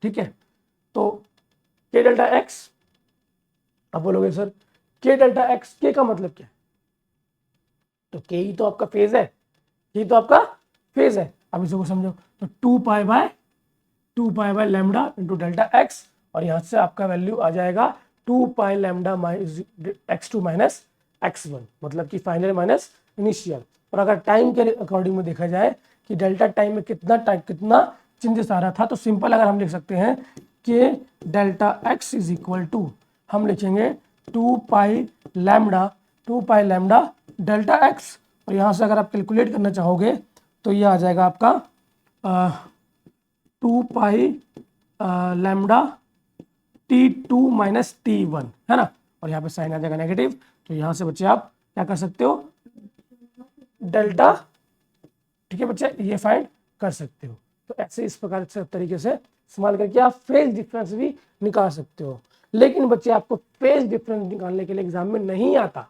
ठीक है। तो के डेल्टा एक्स, आप बोलोगे सर के डेल्टा एक्स, के का मतलब क्या है? तो के ही तो आपका फेज है, ये तो आपका फेज है। अब इसको समझो, तो 2 pi by lambda into delta x, और यहाँ से आपका वैल्यू आ जाएगा 2 पाई लैम्डा x2 माइनस x1, मतलब कि फाइनल माइनस इनिशियल। और अगर टाइम के अकॉर्डिंग में देखा जाए कि डेल्टा टाइम में कितना चेंजेस आ रहा था, तो सिंपल अगर हम लिख सकते हैं कि delta x is equal to, हम लिखेंगे 2 पाई लैम्डा डेल्टा एक्स, और यहाँ से अगर आप कैलकुलेट करना चाहोगे तो ये आ जाएगा आपका 2 पाई लैम्डा T2 माइनस T1, है ना, और यहाँ पे साइन आ जाएगा नेगेटिव। तो यहाँ से बच्चे आप क्या कर सकते हो, डेल्टा, ठीक है बच्चे, ये फाइंड कर सकते हो। तो ऐसे इस प्रकार से तरीके से इस्तेमाल करके आप फेज डिफरेंस भी निकाल सकते हो। लेकिन बच्चे आपको फेज डिफरेंस निकालने के लिए एग्जाम में नहीं आता।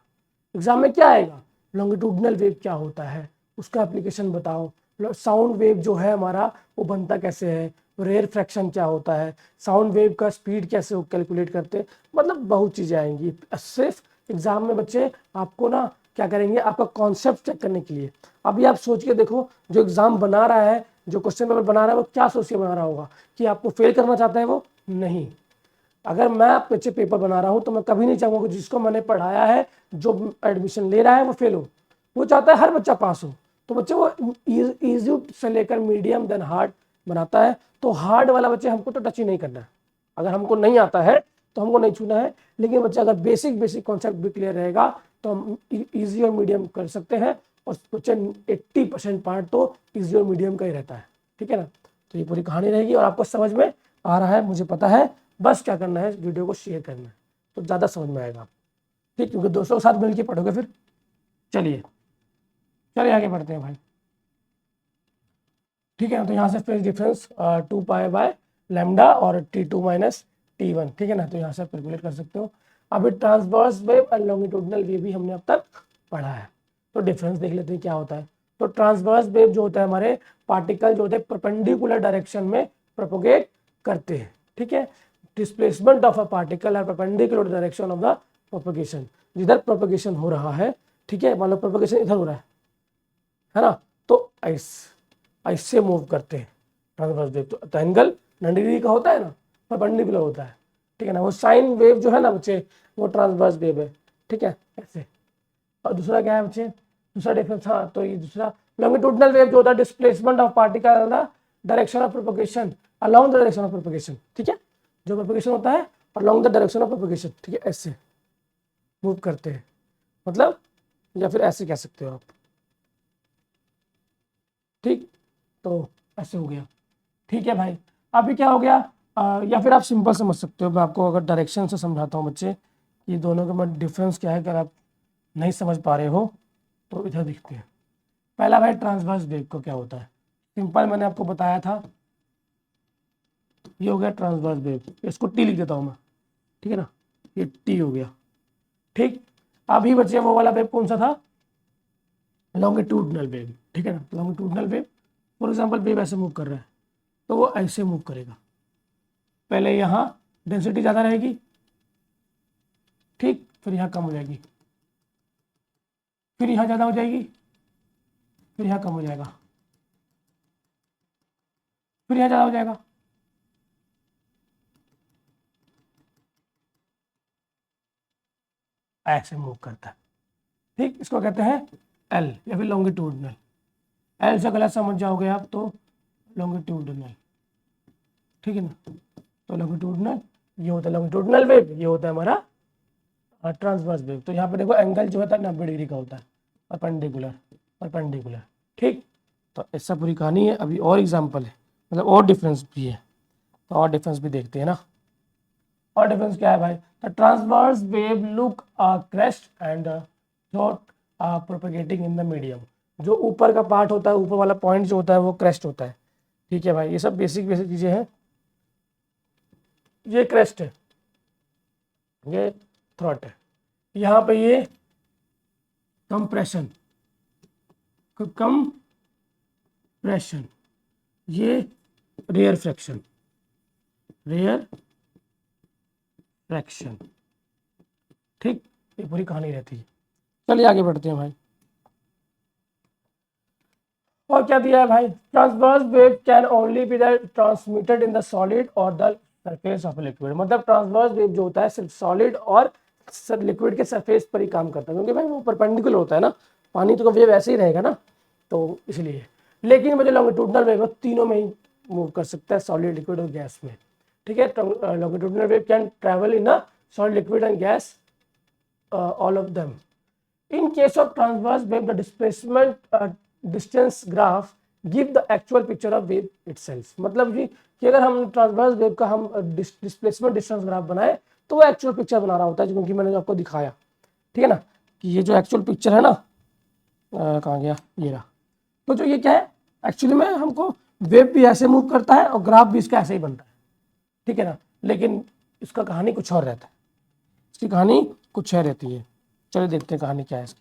एग्जाम में क्या आएगा, लॉन्गिट्यूडनल वेव क्या होता है, उसका एप्लीकेशन बताओ, साउंड वेव जो है हमारा वो बनता कैसे है, रेयर फ्रैक्शन क्या होता है, साउंड वेव का स्पीड कैसे कैलकुलेट करते हैं, मतलब बहुत चीज़ें आएंगी। सिर्फ एग्जाम में बच्चे आपको ना क्या करेंगे, आपका कॉन्सेप्ट चेक करने के लिए। अभी आप सोच के देखो, जो एग्जाम बना रहा है, जो क्वेश्चन पेपर बना रहा है, वो क्या सोच के बना रहा होगा कि आपको फेल करना चाहता है? वो नहीं। अगर मैं बच्चे पेपर बना रहा हूँ तो मैं कभी नहीं चाहूँगा कि जिसको मैंने पढ़ाया है, जो एडमिशन ले रहा है, वो फेल हो। वो चाहता है हर बच्चा पास हो। तो बच्चे वो इजी से लेकर मीडियम देन हार्ड बनाता है। तो हार्ड वाला बच्चे हमको तो टच ही नहीं करना है। अगर हमको नहीं आता है तो हमको नहीं छूना है। लेकिन बच्चा अगर बेसिक कॉन्सेप्ट भी क्लियर रहेगा तो हम ईजी और मीडियम कर सकते हैं। और बच्चे 80% पार्ट तो ईजी और मीडियम का ही रहता है, ठीक है ना। तो ये पूरी कहानी रहेगी और आपको समझ में आ रहा है, मुझे पता है। बस क्या करना है, वीडियो को शेयर करना है तो ज़्यादा समझ में आएगा, ठीक, क्योंकि दोस्तों के साथ मिल के पढ़ोगे फिर। चलिए आगे बढ़ते हैं भाई, ठीक है। तो यहाँ से phase difference 2 pi by lambda और T2 माइनस T1, ठीक है ना। तो यहाँ से कैलकुलेट कर सकते हो। अभी ट्रांसवर्स वेव और लॉन्गिट्यूडनल वेव भी हमने अब तक पढ़ा है। तो डिफरेंस देख लेते हैं क्या होता है। तो ट्रांसवर्स वेव जो होता है, हमारे पार्टिकल जो होते हैं परपेंडिकुलर डायरेक्शन में प्रोपोगेट करते हैं, ठीक है। डिस्प्लेसमेंट ऑफ अ पार्टिकल और perpendicular direction of the propagation, जिधर प्रोपोगेशन हो रहा है, ठीक है, मान लो प्रोपोगेशन इधर हो रहा है ना, तो ऐसे मूव करते हैं ट्रांसवर्स वेव। तो एंगल 90 डिग्री का होता है ना, परपेंडिकुलर होता है, ठीक है ना। वो साइन वेव जो है ना बच्चे, वो ट्रांसवर्स वेव है, ठीक है, ऐसे। और दूसरा क्या है बच्चे, दूसरा डिफरेंस, हाँ, तो ये दूसरा लॉन्गिट्यूडनल वेव जो होता है, displacement of particle the direction of propagation along the direction of propagation, ठीक है। जो प्रोपोगेशन होता है along the direction of propagation, ठीक है, ऐसे मूव करते हैं, मतलब, या फिर ऐसे कह सकते हो आप, ठीक। तो ऐसे हो गया, ठीक है भाई। अभी क्या हो गया, या फिर आप सिंपल समझ सकते हो, मैं आपको अगर डायरेक्शन से समझाता हूँ बच्चे, ये दोनों के में डिफरेंस क्या है। अगर आप नहीं समझ पा रहे हो तो इधर देखते हैं। पहला भाई ट्रांसवर्स वेव को क्या होता है, सिंपल मैंने आपको बताया था, ये हो गया ट्रांसवर्स वेव। इसको टी लिख देता हूँ मैं, ठीक है ना, ये टी हो गया, ठीक। अभी बच्चे वो वाला वेव कौन सा था, लॉन्गिट्यूडनल वेव, ठीक है ना। Longitudinal wave, for example wave ऐसे मूव कर रहा है तो वो ऐसे मूव करेगा। पहले यहाँ डेंसिटी ज़्यादा रहेगी, ठीक, फिर यहाँ कम हो जाएगी, फिर यहाँ ज़्यादा हो जाएगी, फिर यहाँ कम हो जाएगा, फिर यहाँ ज़्यादा हो जाएगा। ऐसे मूव करता है, ठीक। इसको कहते हैं एल या फिर लॉन्गिट्यूडनल। एल से गलत समझ जाओगे आप तो लॉन्गिट्यूडनल, ठीक है ना। तो लॉन्गिट्यूडनल ये होता है लॉन्गिट्यूडनल वेव, ये होता है हमारा ट्रांसवर्स वेव। तो यहाँ पे देखो एंगल जो होता है 90 डिग्री का होता है, परपेंडिकुलर, ठीक। तो ऐसा पूरी कहानी है। अभी और एग्जाम्पल है, मतलब और डिफरेंस भी है, तो और डिफरेंस भी देखते हैं ना। और डिफरेंस क्या है भाई, the transverse wave look crest and throat propagating in the medium. जो ऊपर का पार्ट होता है, ऊपर वाला पॉइंट जो होता है वो क्रेस्ट होता है, ठीक है भाई। ये सब बेसिक चीज़ें हैं। ये क्रेस्ट है, ये थ्रॉट है, यहाँ पे ये कंप्रेशन, ये रेयर फ्रैक्शन, रेयर फ्रैक्शन। ठीक, ये पूरी कहानी रहती है। चलिए आगे बढ़ते हैं भाई। और क्या दिया है भाई, transverse wave can only be transmitted in the solid और द सरफेस ऑफ लिक्विड। मतलब ट्रांसवर्स वेव जो होता है सिर्फ सॉलिड और लिक्विड के सरफेस पर ही काम करता है, क्योंकि भाई वो परपेंडिकुलर होता है ना, पानी तो वेव ऐसे ही रहेगा ना, तो इसलिए। लेकिन मुझे लॉन्गिट्यूडनल वेव तीनों में ही मूव कर सकता है, सॉलिड, लिक्विड और गैस में। ठीक है, longitudinal wave can travel in a solid, liquid and gas, all of them. In case of transverse wave, the displacement distance graph give the actual picture of wave itself. मतलब कि अगर हम transverse wave का हम displacement distance graph बनाए तो वो actual picture बना रहा होता है, क्योंकि मैंने जो आपको दिखाया, ठीक है ना, कि ये जो एक्चुअल पिक्चर है ना, कहाँ गया, ये रहा। तो जो ये क्या है, एक्चुअली में हमको वेव भी ऐसे मूव करता है और ग्राफ भी इसका ऐसे ही बनता है, ठीक है ना, लेकिन इसका कहानी कुछ और रहता है, इसकी कहानी कुछ है रहती है। चलिए देखते हैं कहानी क्या है इसकी।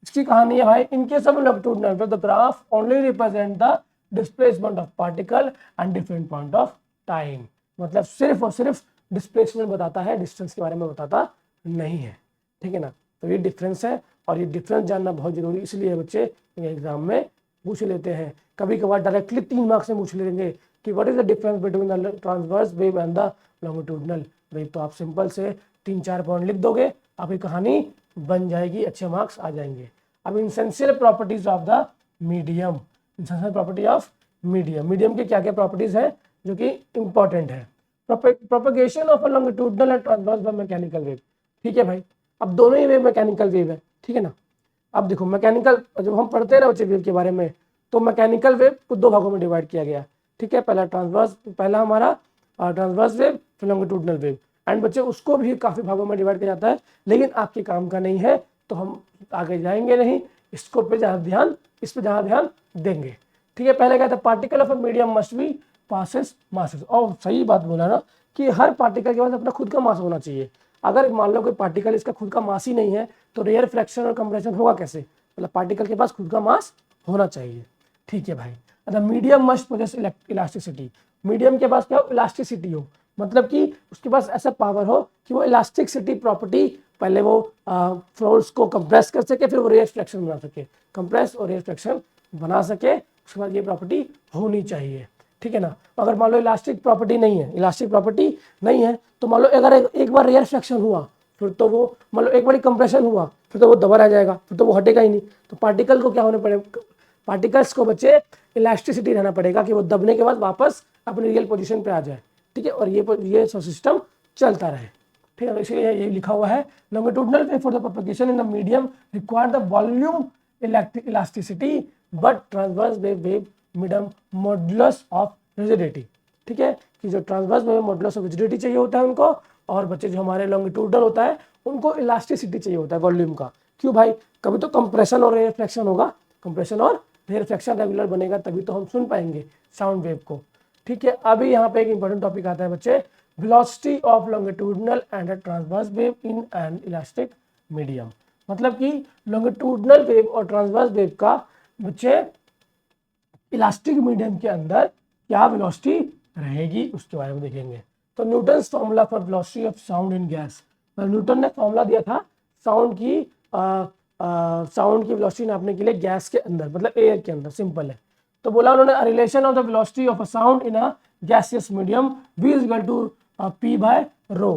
इसकी कहानी है भाई, in case of longitudinal wave the graph only represent the displacement of particle and different point of time. मतलब सिर्फ और सिर्फ डिस्प्लेसमेंट बताता है, डिस्टेंस के बारे में बताता नहीं है, ठीक है ना। तो ये डिफरेंस है, और ये डिफरेंस जानना बहुत जरूरी, इसलिए बच्चे एग्जाम में पूछ लेते हैं, कभी कभार डायरेक्टली 3 मार्क्स में पूछ लेंगे कि what is the difference between the transverse wave and the longitudinal wave. तो आप सिंपल से 3-4 पॉइंट लिख दोगे, आपकी कहानी बन जाएगी, अच्छे मार्क्स आ जाएंगे। अब essential properties of the medium, essential property of medium, medium के क्या क्या प्रॉपर्टीज है जो कि इंपॉर्टेंट है। Propagation of a longitudinal and transverse by mechanical wave. ठीक है भाई, अब दोनों ही वेव मैकेनिकल वेव है, ठीक है ना। अब देखो मैकेनिकल, जब हम पढ़ते हैं ना बच्चे वेव के बारे में, तो मैकेनिकल वेव को 2 भागों में डिवाइड किया गया, ठीक है। पहला हमारा ट्रांसवर्स वेव, फिर लॉन्गिट्यूडनल वेव, एंड बच्चे उसको भी काफ़ी भागों में डिवाइड किया जाता है, लेकिन आपके काम का नहीं है, तो हम आगे जाएंगे नहीं, इसको पे ज़्यादा ध्यान, इस पे ज़्यादा ध्यान देंगे, ठीक है। पहले क्या था, particle of a medium must be passes masses. और सही बात बोला ना कि हर पार्टिकल के पास अपना खुद का मास होना चाहिए। अगर मान लो कोई पार्टिकल इसका खुद का मास ही नहीं है, तो रेयर फ्रैक्शन और कंप्रेशन होगा कैसे, मतलब पार्टिकल के पास खुद का मास होना चाहिए, ठीक है भाई। The medium must possess elasticity, medium के पास क्या हो, इलास्टिसिटी हो, मतलब कि उसके पास ऐसा पावर हो कि वो इलास्टिसिटी प्रॉपर्टी, पहले वो फ्लोर्स को कंप्रेस कर सके, फिर वो रेयर फ्रैक्शन बना सके, कंप्रेस और रेयर फ्रैक्शन बना सके, उसके बाद ये प्रॉपर्टी होनी चाहिए, ठीक है ना। अगर मान लो इलास्टिक प्रॉपर्टी नहीं है, इलास्टिक प्रॉपर्टी नहीं है, तो मान लो अगर एक बार रेयर फ्रैक्शन हुआ, फिर तो वो मान लो एक बार कंप्रेशन हुआ, फिर तो वो दबा रह जाएगा, फिर तो वो हटेगा ही नहीं। तो पार्टिकल को क्या होने पड़ेगा, पार्टिकल्स को बच्चे इलास्टिसिटी रहना पड़ेगा कि वो दबने के बाद वापस अपनी रियल पोजीशन पे आ जाए, ठीक है, और ये सिस्टम चलता रहे, ठीक है। इसलिए ये लिखा हुआ है, longitudinal wave for the propagation in the medium require the volume elasticity, but transverse wave medium modulus of rigidity, ठीक है, कि जो transverse wave modulus of rigidity चाहिए होता है उनको, और बच्चे जो हमारे लॉन्गिट्यूडनल होता है उनको इलास्टिसिटी चाहिए होता है वॉल्यूम का। क्यों भाई, कभी तो कंप्रेशन और रिफ्लेक्शन होगा, कंप्रेशन और रिफ्लेक्शन रेगुलर बनेगा, तभी तो हम सुन पाएंगे साउंड वेव को, ठीक है। अभी यहाँ पे एक इंपॉर्टेंट टॉपिक आता है बच्चे, velocity of longitudinal and transverse wave in an elastic medium. मतलब कि लॉन्गिट्यूडनल वेव और ट्रांसवर्स वेव का बच्चे इलास्टिक मीडियम के अंदर क्या वेलोसिटी रहेगी उसके बारे में देखेंगे। तो Newton's formula for velocity of sound in gas, Newton ने फॉर्मूला दिया था साउंड की वेलोसिटी नापने के लिए गैस के अंदर, मतलब एयर के अंदर, सिंपल है। तो बोला उन्होंने relation of the velocity of a sound in a gaseous medium v is equal to p by rho,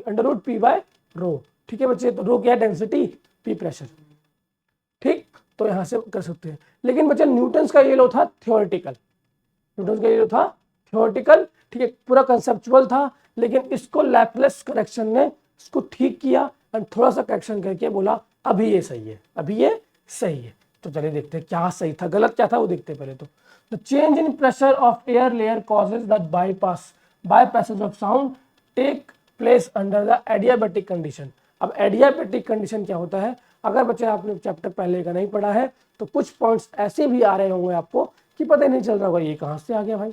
under root p by rho, ठीक है बच्चे। तो रो क्या है, डेंसिटी, p प्रेशर, ठीक। तो यहाँ से कर सकते हैं, लेकिन बच्चे न्यूटन्स का ये लो था थियोरेटिकल, न्यूटन्स का ये लो था थियोरेटिकल, ठीक है, पूरा कंसेप्चुअल था, लेकिन इसको लैपलेस करेक्शन ने इसको ठीक किया और थोड़ा सा करेक्शन करके बोला अभी ये सही है, अभी ये सही है। तो चलिए देखते हैं क्या सही था, गलत क्या था वो देखते हैं पहले। तो the change in pressure of air layer causes the bypasses of sound take place under the adiabatic condition. अब एडियाबैटिक कंडीशन क्या होता है, अगर बच्चे आपने चैप्टर पहले का नहीं पढ़ा है तो कुछ पॉइंट्स ऐसे भी आ रहे होंगे आपको कि पता ही नहीं चल रहा होगा ये कहाँ से आ गया भाई।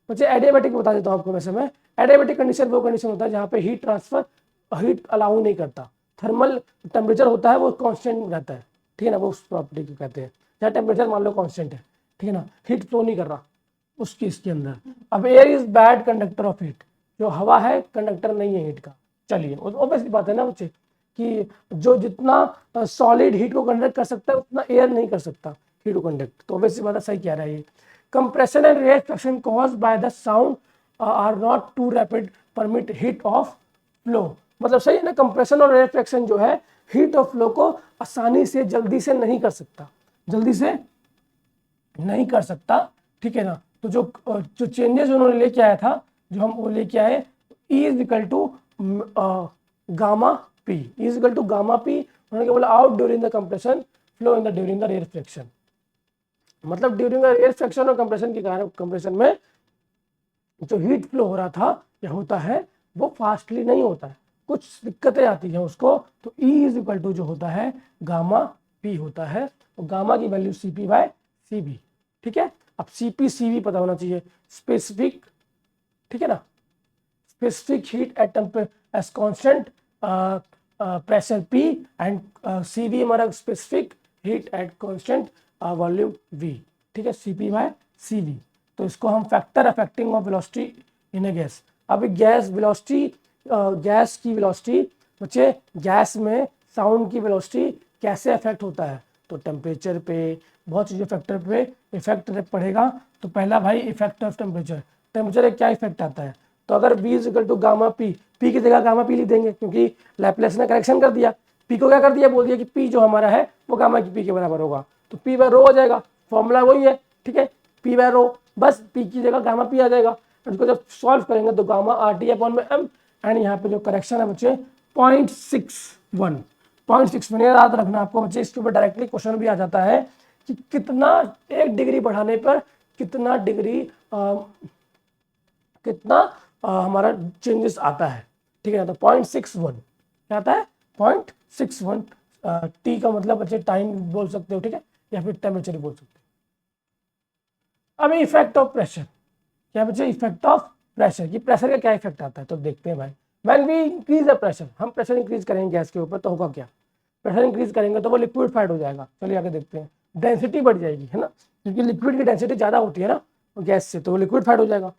बच्चे एडियाबैटिक बता देता हूँ आपको वैसे मैं, एडियाबैटिक कंडीशन वो कंडीशन होता है जहाँ पे हीट ट्रांसफर, हीट अलाउ नहीं करता, थर्मल टेम्परेचर होता है वो कांस्टेंट रहता है, ठीक है ना, वो उस प्रॉपर्टी को कहते हैं जहाँ टेम्परेचर मान लो कांस्टेंट है, ठीक है ना, हीट फ्लो नहीं कर रहा उस केस के अंदर। अब air is bad conductor of heat, जो हवा है कंडक्टर नहीं है हीट का, चलिए ऑब्वियसली बात है ना बच्चे कि जो जितना सॉलिड हीट को कंडक्ट कर सकता है उतना एयर नहीं कर सकता हीट को कंडक्ट, तो ऑब्वियसली बात है, सही कह रहा है ये। Compression and rarefaction caused by the sound are not too rapid permit heat of flow, मतलब सही है ना, कंप्रेशन और रेयरफेक्शन जो है हीट ऑफ फ्लो को आसानी से जल्दी से नहीं कर सकता, जल्दी से नहीं कर सकता, ठीक है ना। तो जो चेंजेस उन्होंने लेके आया था, जो हम वो लेके आए, E is equal to gamma P, is equal to gamma P, उन्होंने क्या बोला, out during the compression, flow in the during the rarefaction, मतलब ड्यूरिंग द रेयरफेक्शन और कंप्रेशन के कारण कंप्रेशन में जो हीट फ्लो हो रहा था या होता है वो फास्टली नहीं होता है, कुछ दिक्कतें आती हैं उसको, तो E इज इक्वल टू जो होता है गामा पी होता है, और गामा की वैल्यू CP बाय CB, ठीक है। अब CP CB पता होना चाहिए, स्पेसिफिक, ठीक है ना, specific heat at as constant pressure P and CB no specific heat at constant volume V, ठीक है, CP बाय CB। तो इसको हम factor affecting of velocity in a gas, अब गैस वेलोसिटी, गैस की वेलोसिटी बच्चे, गैस में sound की वेलोसिटी कैसे अफेक्ट होता है, तो टेम्परेचर पे, बहुत चीज़ें फैक्टर पे इफेक्ट पड़ेगा। तो पहला भाई इफेक्ट ऑफ टेम्परेचर, टेम्परेचर क्या इफेक्ट आता है, तो अगर V is equal to gamma P, P की जगह गामा पी लिख देंगे क्योंकि लैपलेस ने करेक्शन कर दिया, P को क्या कर दिया, बोल दिया कि P जो हमारा है वो गामा की P के बराबर होगा, तो P बाय रो हो जाएगा, फॉर्मूला वही है, ठीक है, P बाय रो, बस P की जगह गामा P आ जाएगा, उसको जब सॉल्व करेंगे तो गामा RT अपॉन में M, एंड यहाँ पे जो करेक्शन है बच्चे 0.61, 0.61 याद रखना आपको बच्चे, इसके ऊपर डायरेक्टली क्वेश्चन भी आ जाता है कि कितना 1 डिग्री बढ़ाने पर कितना डिग्री कितना हमारा चेंजेस आता है, ठीक है ना। तो 0.61 क्या आता है, 0.61 T का मतलब बच्चे टाइम बोल सकते हो, ठीक है, या फिर टेम्परेचर बोल सकते हो। अब इफेक्ट ऑफ प्रेशर, क्या बच्चे, इफेक्ट ऑफ प्रेशर, कि प्रेशर का क्या इफेक्ट आता है, तो देखते हैं भाई। When we increase the pressure, हम प्रेशर इंक्रीज करेंगे गैस के ऊपर तो होगा क्या, प्रेशर इंक्रीज करेंगे तो वो लिक्विडिफाइड हो जाएगा, चलिए आगे देखते हैं, डेंसिटी बढ़ जाएगी, है ना, क्योंकि लिक्विड की डेंसिटी ज़्यादा होती है ना गैस से, तो वो लिक्विडिफाइड हो जाएगा,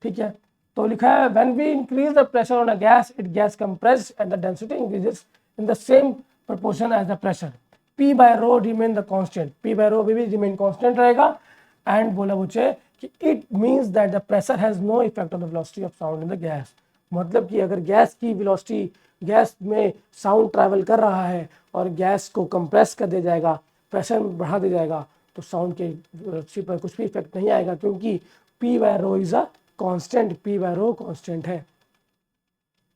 ठीक है। तो लिखा है when we increase the pressure on a gas, it gas compressed and the density increases in the same proportion as the pressure, P by rho remain the constant, P by rho भी remain constant रहेगा, and बोला मुझे कि it means that the pressure has no effect on the velocity of sound in the gas, मतलब कि अगर gas की velocity, gas में साउंड ट्रैवल कर रहा है और गैस को कंप्रेस कर दिया जाएगा, प्रेशर बढ़ा दिया जाएगा, तो साउंड के वेलोसिटी पर कुछ भी इफेक्ट नहीं आएगा, क्योंकि P by rho is a constant, P by rho constant है।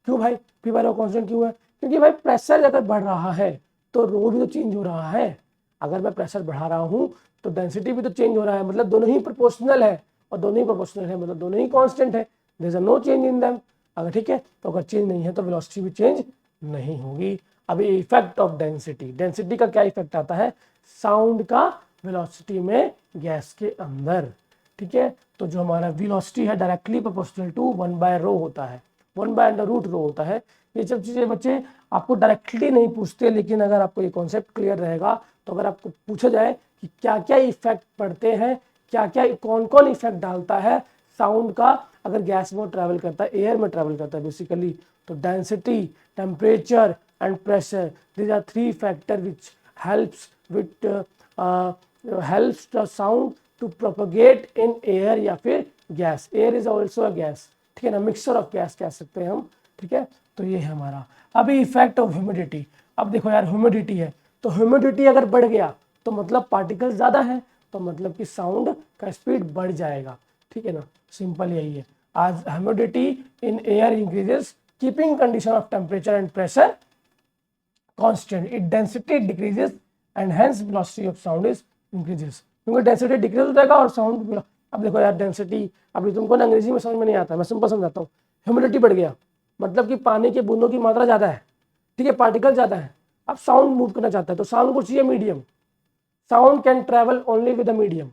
क्यों भाई P बाय रो कांस्टेंट क्यों है, क्योंकि भाई प्रेशर अगर बढ़ रहा है तो रो भी तो चेंज हो रहा है, अगर मैं प्रेशर बढ़ा रहा हूँ तो डेंसिटी भी तो चेंज हो रहा है, मतलब दोनों ही प्रोपोर्शनल है, और दोनों ही प्रोपोर्शनल है मतलब दोनों ही कांस्टेंट है, there is no change in them, अगर ठीक है, तो अगर चेंज नहीं है तो वेलोसिटी भी चेंज नहीं होगी। अभी इफेक्ट ऑफ डेंसिटी, डेंसिटी का क्या इफेक्ट आता है, साउंड का वेलोसिटी में गैस के अंदर, ठीक है। तो जो हमारा वेलोसिटी है डायरेक्टली प्रोपोर्शनल टू 1 बाय रो होता है, 1 बाय अंडर रूट रो होता है। ये सब चीज़ें बच्चे आपको डायरेक्टली नहीं पूछते, लेकिन अगर आपको ये कॉन्सेप्ट क्लियर रहेगा तो अगर आपको पूछा जाए कि क्या क्या इफेक्ट पड़ते हैं, क्या क्या कौन कौन इफेक्ट डालता है साउंड का अगर गैस में ट्रैवल करता है, एयर में ट्रैवल करता है बेसिकली, तो density, temperature and pressure, these are 3 factor which helps helps the sound to propagate in air या फिर gas, air is also a gas, ठीक है ना, मिक्सचर ऑफ गैस कह सकते हैं हम, ठीक है। तो ये है हमारा। अभी इफेक्ट ऑफ ह्यूमिडिटी, अब देखो यार ह्यूमिडिटी है, तो ह्यूमिडिटी अगर बढ़ गया तो मतलब पार्टिकल ज़्यादा है, तो मतलब कि साउंड का स्पीड बढ़ जाएगा, ठीक है ना, सिंपल यही है। आज humidity in air increases keeping condition of temperature and pressure constant, it density decreases and hence velocity of sound is increases, क्योंकि डेंसिटी डिक्रीज हो जाएगा और साउंड, अब देखो यार डेंसिटी, अभी तुमको ना अंग्रेजी में समझ में नहीं आता, मैं सिंपल समझाता हूँ। ह्यूमिडिटी बढ़ गया मतलब कि पानी के बूंदों की मात्रा ज़्यादा है, ठीक है, पार्टिकल ज़्यादा है, अब साउंड मूव करना चाहता है तो साउंड को चाहिए medium, sound can travel only with a medium,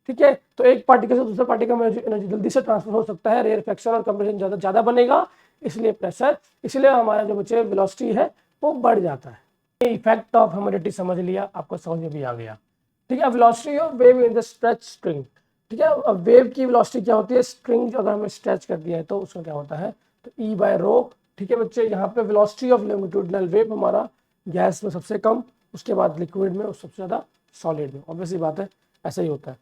ठीक है। तो एक पार्टिकल से दूसरे पार्टिकल में एनर्जी जल्दी से ट्रांसफर हो सकता है, रेयरफेक्शन और कंप्रेशन ज़्यादा बनेगा, इसलिए प्रेशर, इसलिए हमारा जो बच्चे वेलोसिटी है वो बढ़ जाता है। इफेक्ट ऑफ ह्यूमिडिटी समझ लिया, आपको समझ में भी आ गया, ठीक है। Velocity of wave in the stretch string, ठीक है, अब वेव की वेलोसिटी क्या होती है, स्ट्रिंग अगर हमें स्ट्रेच कर दिया है तो उसका क्या होता है, तो E बाय रो ठीक है बच्चे, यहाँ पे वेलोसिटी ऑफ लॉन्गिट्यूडिनल वेव हमारा गैस में सबसे कम, उसके बाद लिक्विड में और सबसे ज़्यादा सॉलिड में। ऑब्वियसली बात है, ऐसा ही होता है।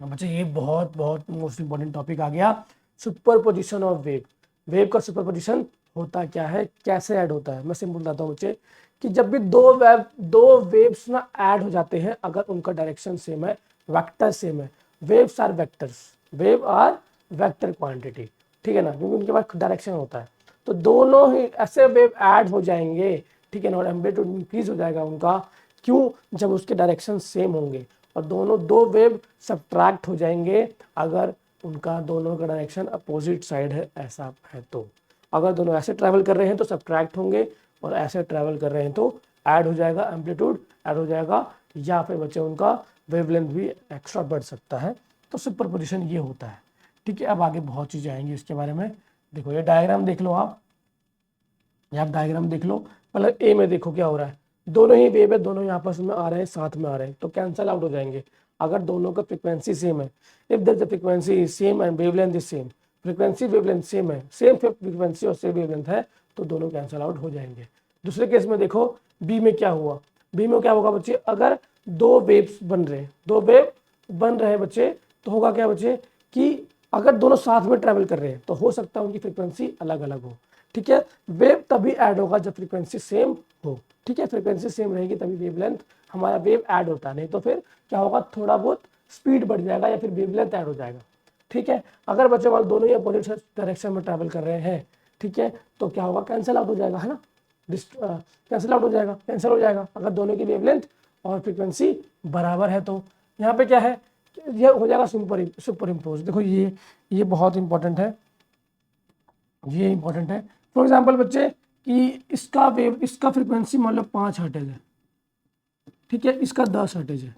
बच्चे ये बहुत बहुत मोस्ट इंपॉर्टेंट टॉपिक आ गया, super position of wave. Wave का सुपर पोजिशन होता क्या है, कैसे ऐड होता है। मैं सिंपल बताता हूँ बच्चे कि जब भी दो वेव्स ना ऐड हो जाते हैं, अगर उनका डायरेक्शन सेम है, वेक्टर सेम है, waves are vectors, wave are vector quantity, ठीक है ना, क्योंकि उनके पास डायरेक्शन होता है। तो दोनों ही ऐसे वेव ऐड हो जाएंगे, ठीक है ना, और एम्पलीट्यूड इंक्रीज हो जाएगा उनका। क्यों? जब उसके डायरेक्शन सेम होंगे। और दोनों दो वेव सब्ट्रैक्ट हो जाएंगे अगर उनका दोनों का डायरेक्शन अपोजिट साइड है, ऐसा है तो। अगर दोनों ऐसे ट्रैवल कर रहे हैं तो सब्ट्रैक्ट होंगे, और ऐसे ट्रैवल कर रहे हैं तो ऐड हो जाएगा, एम्पलीट्यूड ऐड हो जाएगा, या फिर बच्चे उनका वेवलेंथ भी एक्स्ट्रा बढ़ सकता है। तो सुपरपोजिशन ये होता है, ठीक है। अब आगे बहुत चीज़ें आएंगी इसके बारे में। देखो ये डायग्राम देख लो आप, ये आप डायग्राम देख लो। मतलब ए में देखो क्या हो रहा है, दोनों ही वेव है, दोनों ही आपस में आ रहे हैं, साथ में आ रहे हैं, तो कैंसल आउट हो जाएंगे अगर दोनों का फ्रीक्वेंसी सेम है। If the frequency is same and wavelength is same, frequency wavelength same है, सेम फ्रीक्वेंसी और सेम वेवलेंथ है, तो दोनों कैंसल आउट हो जाएंगे। दूसरे केस में देखो बी में क्या हुआ, बी में क्या होगा बच्चे, अगर दो वेव्स बन रहे हैं, दो वेव बन रहे हैं बच्चे, तो होगा क्या बच्चे कि अगर दोनों साथ में ट्रैवल कर रहे हैं तो हो सकता है उनकी फ्रीक्वेंसी अलग अलग हो, ठीक है। वेव तभी ऐड होगा जब फ्रीक्वेंसी सेम हो, ठीक है, फ्रीक्वेंसी सेम रहेगी तभी वेवलेंथ हमारा वेव ऐड होता है, नहीं तो फिर क्या होगा, थोड़ा बहुत स्पीड बढ़ जाएगा या फिर वेवलेंथ ऐड हो जाएगा, ठीक है। अगर बच्चे मान दोनों ही अपोजिट डायरेक्शन में ट्रैवल कर रहे हैं, ठीक है, तो क्या होगा, कैंसिल आउट हो जाएगा, है ना, कैंसिल आउट हो जाएगा, कैंसिल हो जाएगा अगर दोनों की वेवलेंथ और फ्रीक्वेंसी बराबर है। तो यहाँ पे क्या है, ये हो जाएगा सुपर इम्पोज। देखो ये बहुत इंपॉर्टेंट है, ये इंपॉर्टेंट है। फॉर एग्जाम्पल बच्चे कि इसका फ्रीक्वेंसी मान लो 5 हर्ट्ज है, ठीक है, इसका 10 हर्ट्ज है,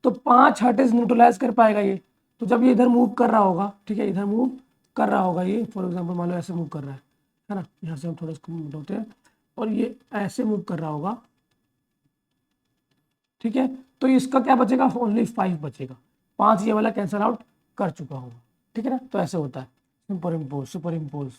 तो 5 हर्ट्ज न्यूट्रलाइज कर पाएगा ये। तो जब ये इधर मूव कर रहा होगा, ठीक है, इधर मूव कर रहा होगा ये, फॉर एग्जाम्पल मान लो ऐसे मूव कर रहा है ना, यहाँ से हम थोड़ा इसको मूव होते हैं, और ये ऐसे मूव कर रहा होगा, ठीक है, तो इसका क्या बचेगा, ओनली 5 बचेगा, 5 ये वाला कैंसल आउट कर चुका होगा, ठीक है ना। तो ऐसे होता है सुपर इम्पोज,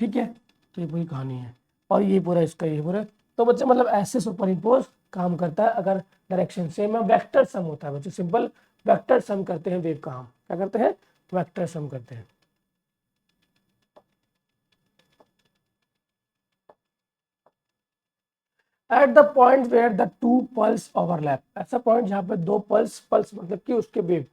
ठीक है। तो ये पूरी कहानी है, और ये पूरा इसका ये पूरा। तो बच्चे मतलब ऐसे सुपर इम्पोज काम करता है अगर डायरेक्शन सेम है, वेक्टर सम होता है बच्चे, सिंपल वेक्टर सम करते हैं वेव का हम, क्या करते हैं, वेक्टर सम करते हैं। At the point where the two pulse overlap, ऐसा पॉइंट जहाँ पे दो पल्स मतलब कि उसके वेव,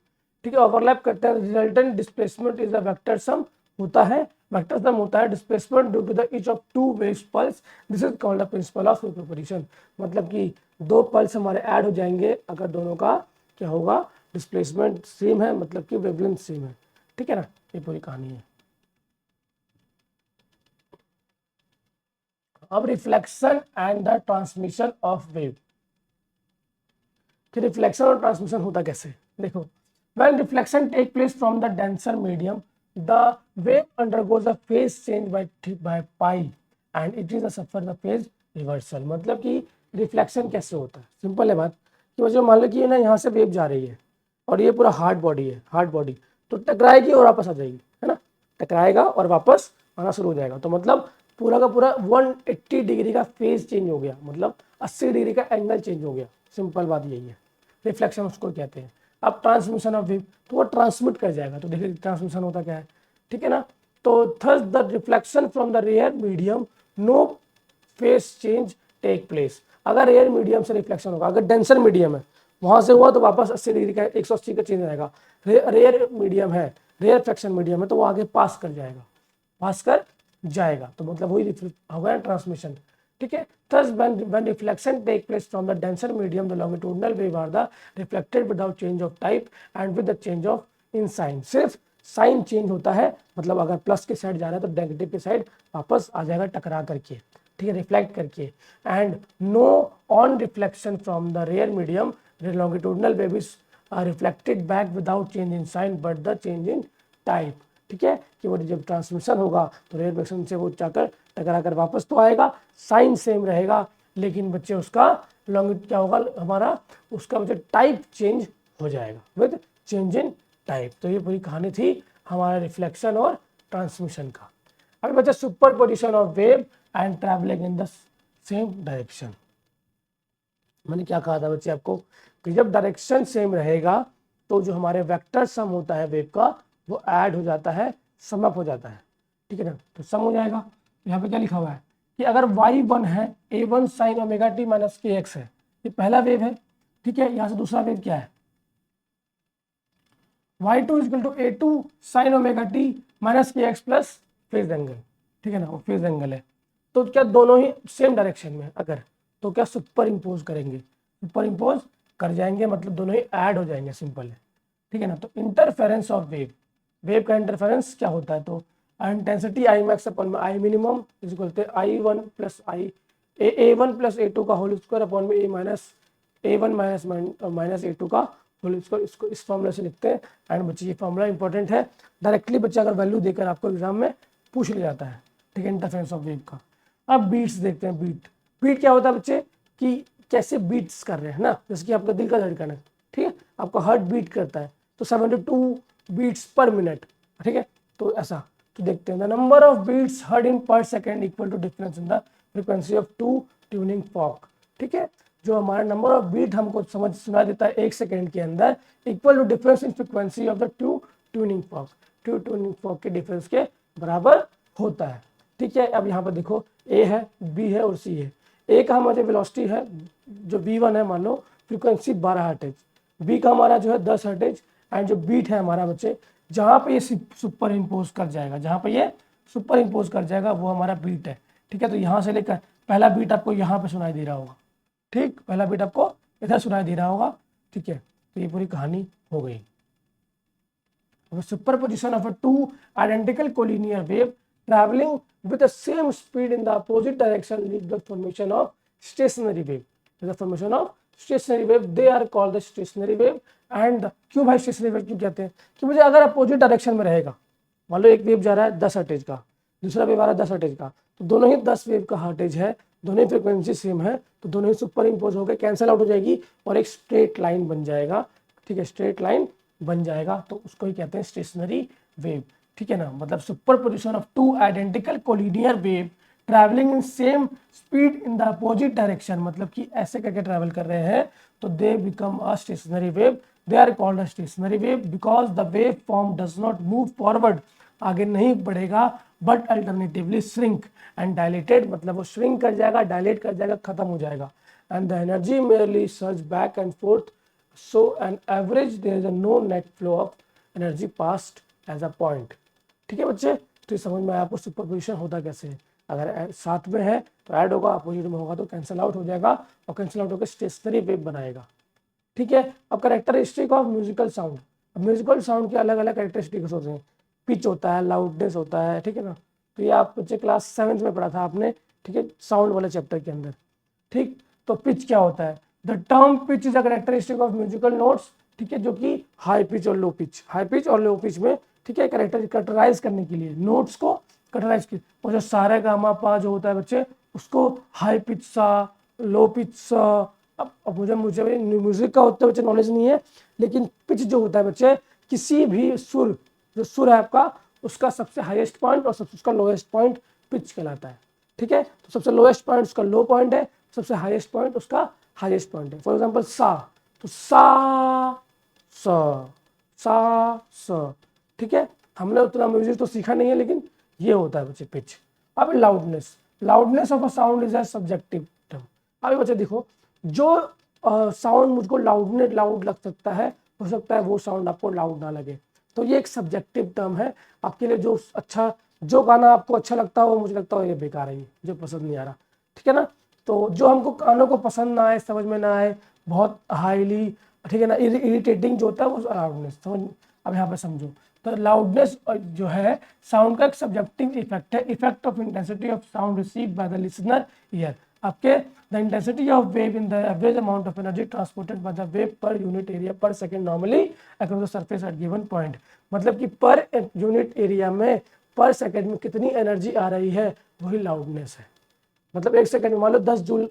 ठीक है, ओवरलैप करते हैं, resultant displacement is a vector sum होता है, वेक्टर सम होता है displacement due to the each of two waves pulse, this is called the principle of superposition. मतलब कि दो पल्स हमारे ऐड हो जाएंगे अगर दोनों का क्या होगा, डिस्प्लेसमेंट सेम है, मतलब कि वेवलेंथ सेम है, ठीक है ना, ये पूरी कहानी है। अब reflection and the transmission of wave, कि रिफ्लेक्शन और ट्रांसमिशन होता कैसे, देखो when reflection take place from the denser medium the wave undergoes a phase change by pi and it is a suffer the phase reversal. मतलब कि reflection कैसे होता है, सिंपल है बात कि वजह मान लो कि ना यहाँ से वेव जा रही है और ये पूरा हार्ड बॉडी है, हार्ड बॉडी, तो टकराएगी और वापस आ जाएगी, है ना, टकराएगा और वापस आना शुरू हो जाएगा, तो मतलब पूरा का पूरा 180 डिग्री का फेज चेंज हो गया, मतलब 80 डिग्री का एंगल चेंज हो गया, सिंपल बात यही है, रिफ्लेक्शन उसको कहते हैं। अब ट्रांसमिशन ऑफ वेव, तो वो ट्रांसमिट कर जाएगा, तो देखिए ट्रांसमिशन होता क्या है, ठीक है ना। तो thus the reflection from the rare medium no phase change take place. अगर रेयर मीडियम से रिफ्लेक्शन होगा, अगर डेंसर मीडियम है वहां से हुआ तो वापस 80 डिग्री का 180 का चेंज आएगा। रेयर मीडियम है, रेयर फ्रैक्शन मीडियम है, तो वो आगे पास कर जाएगा, पास कर जाएगा, तो मतलब वही होगा ट्रांसमिशन, ठीक है। Thus when reflection take place from the denser medium, the longitudinal wave are the reflected without change of type and with the change of in sign। सिर्फ साइन चेंज होता है, मतलब अगर प्लस के साइड जा रहा है तो नेगेटिव के साइड वापस आ जाएगा टकरा करके, ठीक है, रिफ्लेक्ट करके। And no on reflection from the rare medium longitudinal wave is reflected back without change in sign but the change in type, ठीक है, कि वो जब ट्रांसमिशन होगा तो रेयर फ्रैक्शन से वो जाकर टकरा कर वापस तो आएगा, साइन सेम रहेगा, लेकिन बच्चे उसका लॉन्ग क्या होगा हमारा, उसका बच्चे टाइप चेंज हो जाएगा विद चेंज इन टाइप। तो ये पूरी कहानी थी हमारा रिफ्लेक्शन और ट्रांसमिशन का। अभी बचा super position of wave and travelling in the same direction. मैंने क्या कहा था बच्चे आपको कि जब डायरेक्शन सेम रहेगा तो जो हमारे वेक्टर सम होता है वेव का वो ऐड हो जाता है, सम अप हो जाता है, ठीक है ना। तो सम हो जाएगा। यहाँ पे क्या लिखा हुआ है कि अगर y1 है a1 sign omega T minus K x है, ये पहला वेव है, ठीक है। यहाँ से दूसरा वेव क्या है y2 equal to a2 sine omega T minus K X plus phase angle, ठीक है ना, वो फेज एंगल है। तो क्या दोनों ही सेम डायरेक्शन में अगर, तो क्या सुपर इम्पोज करेंगे, सुपर इम्पोज कर जाएंगे, मतलब दोनों ही ऐड हो जाएंगे, सिंपल है, ठीक है ना। तो इंटरफेरेंस ऑफ वेव, वेव का इंटरफेरेंस क्या होता है, तो इंटेंसिटी आई मैक्स अपॉन में I minimum is equal to I one plus I A one plus A two का होल स्क्वायर अपॉन में A minus A one minus A two का whole square. इसको इस फॉर्मूला से लिखते हैं। And बच्चे ये फॉर्मूला इंपॉर्टेंट है, डायरेक्टली बच्चा अगर वैल्यू देकर आपको एग्जाम में पूछ लिया जाता है, ठीक है, इंटरफेरेंस ऑफ वेव का। अब बीट्स देखते हैं। बीट, बीट क्या होता है बच्चे कि कैसे बीट्स कर रहे हैं ना, जैसे कि आपका दिल का धड़कन है, ठीक है, आपका हार्ट बीट करता है तो 72 बीट्स पर मिनट, ठीक है। तो ऐसा तो देखते हैं the number of beats heard in per second equal to difference in the frequency of two tuning fork, ठीक है। जो हमारा नंबर ऑफ बीट हमको समझ सुना देता है 1 सेकेंड के अंदर equal to difference in frequency of the two tuning fork, two tuning fork के डिफरेंस के बराबर होता है, ठीक है। अब यहाँ पर देखो ए है, बी है और सी है। ए का हमारे वेलोसिटी है जो v1 है, मान लो फ्रीक्वेंसी 12 हर्ट्ज, बी का हमारा जो है 10 हर्ट्ज, एंड जो बीट है हमारा बच्चे जहाँ पे ये सुपर इम्पोज कर जाएगा, जहाँ पे ये सुपर इम्पोज कर जाएगा वो हमारा बीट है, ठीक है। तो यहाँ से लेकर पहला बीट आपको यहाँ पे सुनाई दे रहा होगा, ठीक, पहला बीट आपको इधर सुनाई दे रहा होगा, ठीक है। तो ये पूरी कहानी हो गई। Super position of a to identical colinear wave traveling with the same speed in the opposite direction lead the formation of stationary wave. The formation of stationary wave, they are called the stationary wave. And क्यों भाई stationary wave क्यों कहते हैं कि मुझे अगर opposite direction में रहेगा, मान लो एक वेव जा रहा है 10 हर्ट्ज का, दूसरा वेव आ रहा है 10 हर्ट्ज का, तो दोनों ही 10 वेव का हर्ट्ज है, दोनों ही फ्रिक्वेंसी सेम है, तो दोनों ही सुपर इम्पोज होकर कैंसिल आउट हो जाएगी और एक स्ट्रेट लाइन बन जाएगा, ठीक है, स्ट्रेट लाइन बन जाएगा। तो उसको ही कहते हैं स्टेशनरी वेव, ठीक है ना। मतलब superposition of two identical colinear wave travelling in same speed in the opposite direction, मतलब कि ऐसे करके ट्रैवल कर रहे हैं तो they become a stationary wave. They are called a stationary wave because the wave form does not move forward, आगे नहीं बढ़ेगा, but alternatively shrink and dilated, मतलब वो श्रिंक कर जाएगा, डायलेट कर जाएगा, खत्म हो जाएगा। And the energy merely surge back and forth, so on average there is a no net flow of energy past as a point, ठीक है बच्चे। तो ये समझ में आया आपको सुपरपोजिशन होता कैसे है। अगर साथ में है तो ऐड होगा, अपोजिट में होगा तो कैंसिल आउट हो जाएगा और कैंसिल आउट होकर स्टेशनरी वेव बनाएगा, ठीक है। अब कैरेक्टरिस्टिक ऑफ म्यूजिकल साउंड, अब म्यूजिकल साउंड के अलग अलग कैरेक्टरिस्टिक्स होते हैं, पिच होता है, लाउडनेस होता है, ठीक है ना। तो ये आप बच्चे क्लास 7th में पढ़ा था आपने, ठीक है, साउंड वाले चैप्टर के अंदर, ठीक। तो पिच क्या होता है, the term pitch is a characteristic of musical notes, ठीक है, जो कि हाई पिच और लो पिच, हाई पिच और लो पिच में, ठीक है, कटराइज करने के लिए नोट्स को कटराइज की, और जो सारे गामा पा जो होता है बच्चे उसको हाई पिच सा, लो पिच सा। अब मुझे म्यूजिक का उतना बच्चे नॉलेज नहीं है, लेकिन पिच जो होता है बच्चे किसी भी सुर, जो सुर है आपका उसका सबसे हाईएस्ट पॉइंट और सबसे उसका लोएस्ट पॉइंट पिच कहलाता है, ठीक है। तो सबसे लोएस्ट पॉइंट उसका लो पॉइंट है, सबसे हाईएस्ट पॉइंट उसका हाईएस्ट पॉइंट है। फॉर एग्जांपल सा, तो सा सा सा, ठीक है। हमने उतना म्यूजिक तो सीखा नहीं है, लेकिन ये होता है बच्चे पिच। अब loudness, loudness of a sound is a subjective term. अभी बच्चे देखो, जो साउंड मुझको लाउड लग सकता है, हो सकता है वो साउंड आपको लाउड ना लगे, तो ये एक सब्जेक्टिव टर्म है आपके लिए। जो अच्छा, जो गाना आपको अच्छा लगता हो, मुझे लगता है ये बेकार है, जो पसंद नहीं आ रहा, ठीक है ना। तो जो हमको कानों को पसंद ना आए, समझ में ना आए, बहुत हाईली, ठीक है ना, इरिटेटिंग जो होता है वो लाउडनेस समझ। अब यहाँ पे समझो, तो लाउडनेस जो है साउंड का एक सब्जेक्टिव इफेक्ट है, effect of intensity of sound receive by the listener ear. आपके the intensity of wave in the average amount of energy transported by the wave per unit area per second normally across the surface at given point, मतलब कि पर unit area में पर second में कितनी energy आ रही है, वही लाउडनेस है। मतलब 1 सेकंड में मान लो 10 जूल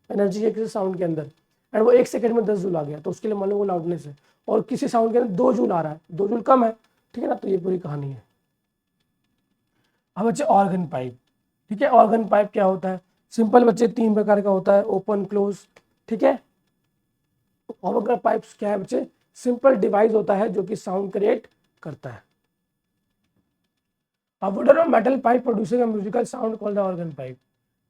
एनर्जी है किसी साउंड के अंदर, एंड वो 1 सेकंड में 10 जूल आ गया, तो उसके लिए मान लो वो लाउडनेस है। और किसी साउंड के अंदर 2 जूल आ रहा है, 2 जूल कम है, ठीक है ना। तो ये पूरी कहानी है। अब बच्चे ऑर्गन पाइप, ठीक है। ऑर्गन पाइप क्या होता है? सिंपल बच्चे 3 प्रकार का होता है, ओपन क्लोज, ठीक है। ऑर्गन पाइप्स क्या है बच्चे? सिंपल डिवाइस होता है जो कि साउंड क्रिएट करता है। A wooden or metal pipe producing a musical sound called the organ pipe,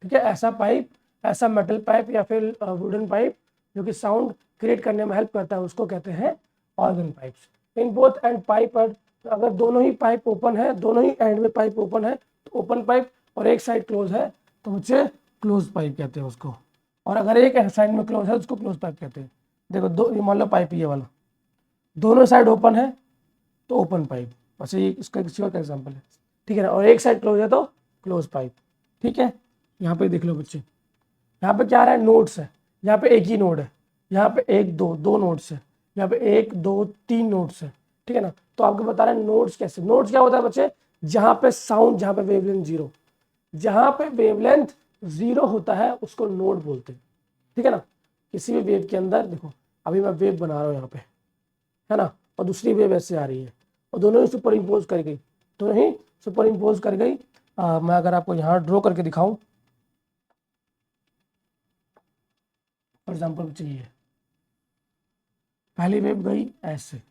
ठीक है। ऐसा पाइप, ऐसा मेटल पाइप या फिर वुडन पाइप जो कि साउंड क्रिएट करने में हेल्प करता है उसको कहते हैं organ pipes. In both and pipe पर, अगर दोनों ही पाइप ओपन है, दोनों ही एंड में पाइप ओपन है तो ओपन पाइप, और एक साइड क्लोज है तो मुझे क्लोज पाइप कहते हैं उसको, और अगर एक साइड में क्लोज है उसको क्लोज पाइप कहते हैं। देखो दो, ये मान लो पाइप ये वाला, दोनों साइड ओपन है तो ओपन पाइप, बस ये इसका किसी और का एग्जाम्पल है, ठीक है ना। और एक साइड क्लोज है तो क्लोज पाइप, ठीक है। यहाँ पे देख लो बच्चे, यहाँ पे क्या आ रहा है? नोड्स है, यहाँ पे एक ही नोड है, यहाँ पे एक दो दो नोड्स है, यहाँ पे 1 2 3 नोड्स है, ठीक है ना। तो आपको बता रहे हैं नोड्स कैसे। नोड्स क्या होता है बच्चे? जहाँ पे साउंड, जहाँ पे वेवलेंथ जीरो, जहाँ पे वेवलेंथ जीरो होता है उसको नोड बोलते हैं, ठीक है ना। किसी भी वेव के अंदर देखो, अभी मैं वेव बना रहा हूँ यहाँ पे, है ना, और दूसरी वेव ऐसे आ रही है और दोनों ही सुपर इम्पोज कर गई, दोनों ही सुपर इम्पोज कर गई। मैं अगर आपको यहाँ ड्रॉ करके दिखाऊं, फॉर एग्जाम्पल चाहिए, पहली वेव गई ऐसे,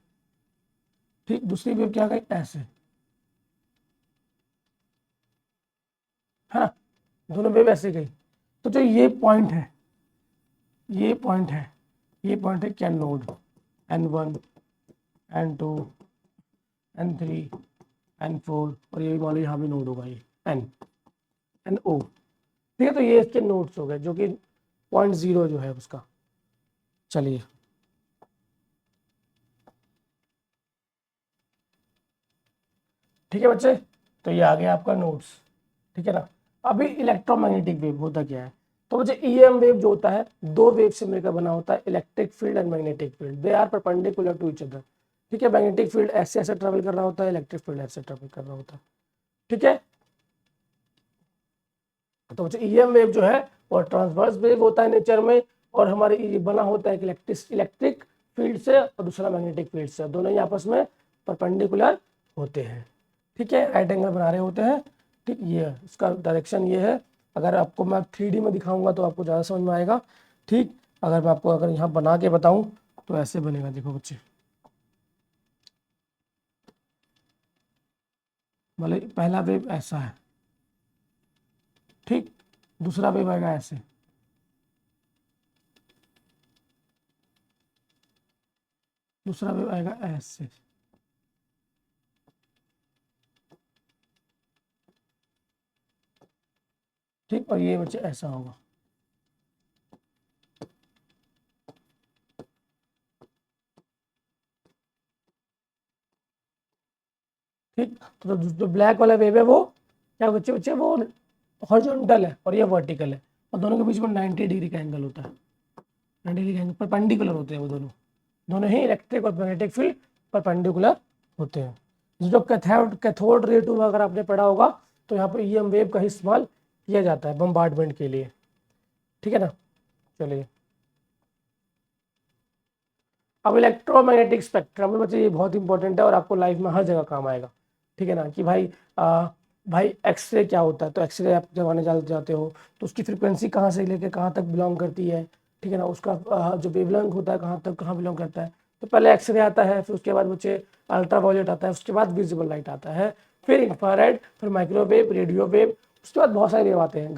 ठीक, दूसरी वेव क्या गई ऐसे, है ना, दोनों वेव ऐसे गई। तो जो ये पॉइंट है, ये पॉइंट है, ये पॉइंट है क्या? Node N1 N2 N3 N4, और ये मान लो यहाँ भी नोड होगा, ये NO, ठीक है। तो ये इसके नोड्स हो गए जो कि 0.0 जो है उसका। चलिए ठीक है बच्चे, तो ये आ गया आपका नोड्स, ठीक है ना। अभी इलेक्ट्रोमैग्नेटिक वेव होता क्या है? तो बच्चे ईएम वेव जो होता है दो वेव से मिलकर बना होता है, electric field and magnetic field, they are perpendicular to each other, ठीक है। मैग्नेटिक फील्ड ऐसे ऐसे ट्रेवल कर रहा होता है, इलेक्ट्रिक फील्ड ऐसे ट्रेवल कर रहा होता है, ठीक है। तो बच्चे ईएम वेव जो है वो ट्रांसवर्स वेव होता है नेचर में, और हमारे ये बना होता है इलेक्ट्रिक फील्ड से और दूसरा मैग्नेटिक फील्ड से, दोनों ही आपस में परपेंडिकुलर होते हैं, ठीक है, राइट एंगल बना रहे होते हैं, ठीक। ये इसका डायरेक्शन ये है। अगर आपको मैं 3D में दिखाऊंगा तो आपको ज़्यादा समझ में आएगा, ठीक। अगर मैं आपको अगर यहाँ बना के बताऊँ तो ऐसे बनेगा, देखो बच्चे, मतलब पहला वेव ऐसा है, ठीक, दूसरा वेव आएगा ऐसे, दूसरा वेव आएगा ऐसे, ठीक, और ये बच्चे ऐसा होगा, ठीक। तो जो ब्लैक वाला वेव है वो क्या बच्चे बच्चे वो हॉरिजॉन्टल है और ये वर्टिकल है, और दोनों के बीच में 90 डिग्री का एंगल होता है, 90 डिग्री एंगल परपेंडिकुलर होते हैं वो दोनों, दोनों ही इलेक्ट्रिक और मैग्नेटिक फील्ड परपेंडिकुलर होते हैं। जो कैथोड रे ट्यूब अगर आपने पढ़ा होगा तो यहाँ पर ईएम वेव का ही इस्तेमाल किया जाता है बम्बार्डमेंट के लिए, ठीक है ना। चलिए अब इलेक्ट्रोमैग्नेटिक स्पेक्ट्रम में बच्चे ये बहुत इंपॉर्टेंट है और आपको लाइफ में हर जगह काम आएगा, ठीक है ना। कि भाई भाई एक्सरे क्या होता है? तो एक्सरे आप जब आने जाते हो तो उसकी फ्रिक्वेंसी कहाँ से लेकर कहाँ तक बिलोंग करती है, ठीक है ना। उसका जो वेवलेंथ होता है कहाँ तक कहाँ बिलोंग करता है। तो पहले एक्सरे आता है, फिर उसके बाद बच्चे अल्ट्रा वायलेट आता है, उसके बाद विजिबल लाइट आता है, फिर इंफ्रारेड, फिर माइक्रोवेव, रेडियो वेव, उसके बाद बहुत सारे वेव आते हैं,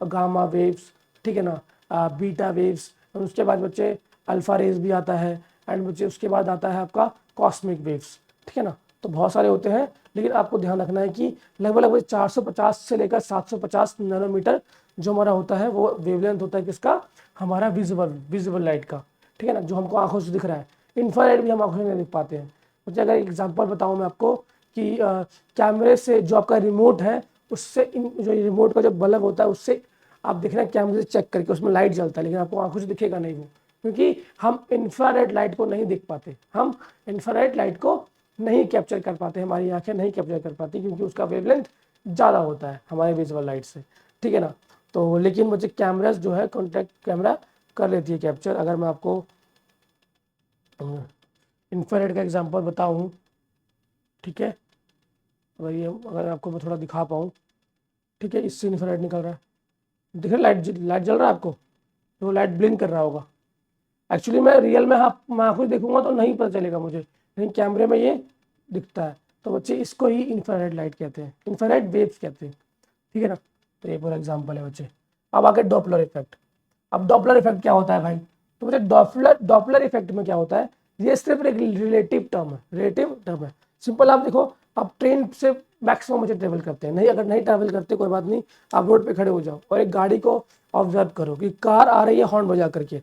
गामा वेव्स, ठीक है ना, बीटा वेव्स, और उसके बाद बच्चे अल्फा रेज भी आता है, एंड बच्चे उसके बाद आता है आपका कॉस्मिक वेव्स, ठीक है ना। तो बहुत सारे होते हैं, लेकिन आपको ध्यान रखना है कि लगभग लगभग 450 से लेकर 750 नैनोमीटर जो हमारा होता है वो वेवलेंथ होता है किसका? हमारा विजिबल लाइट का, ठीक है ना, जो हमको आंखों से दिख रहा है। इंफ्रारेड भी हम आंखों से नहीं देख पाते हैं। मुझे अगर एग्जांपल बताऊं मैं आपको कि कैमरे से जो आपका रिमोट है उससे जो रिमोट का जो बल्ब होता है उससे आप देख रहे हैं कैमरे से चेक करके उसमें लाइट जलता है, लेकिन आपको आंखों से दिखेगा नहीं वो, क्योंकि हम इंफ्रारेड लाइट को नहीं देख पाते, हम इंफ्रारेड लाइट को नहीं कैप्चर कर पाते, हमारी आंखें नहीं कैप्चर कर पाती क्योंकि उसका वेवलेंथ ज़्यादा होता है हमारे विजुअल लाइट से, ठीक है ना। तो लेकिन मुझे कैमरास जो है कॉन्टैक्ट कैमरा कर लेती है कैप्चर। अगर मैं आपको इंफ्रारेड का एग्जांपल बताऊं, ठीक है, अगर आपको मैं थोड़ा दिखा पाऊँ, ठीक है, इससे इंफ्रारेड निकल रहा है, दिख रहा है, लाइट जल रहा है आपको, तो लाइट ब्लिंक कर रहा होगा। एक्चुअली मैं रियल में मैं आंखों से देखूंगा तो नहीं पता चलेगा मुझे, लेकिन कैमरे में ये दिखता है। तो बच्चे इसको ही इंफ्रारेड लाइट कहते हैं, इंफ्रारेड वेव्स कहते हैं, ठीक है ना। तो ये पूरा एग्जाम्पल है बच्चे। अब आगे डॉपलर इफेक्ट। अब डॉपलर इफेक्ट क्या होता है भाई? तो बच्चे डॉपलर इफेक्ट में क्या होता है, ये सिर्फ एक रिलेटिव टर्म है, रिलेटिव टर्म है। सिंपल, आप देखो, आप ट्रेन से मैक्सिमम बच्चे ट्रेवल करते हैं, नहीं अगर नहीं ट्रैवल करते कोई बात नहीं, आप रोड पे खड़े हो जाओ और एक गाड़ी को ऑब्जर्व करो कि कार आ रही है हॉर्न बजा करके,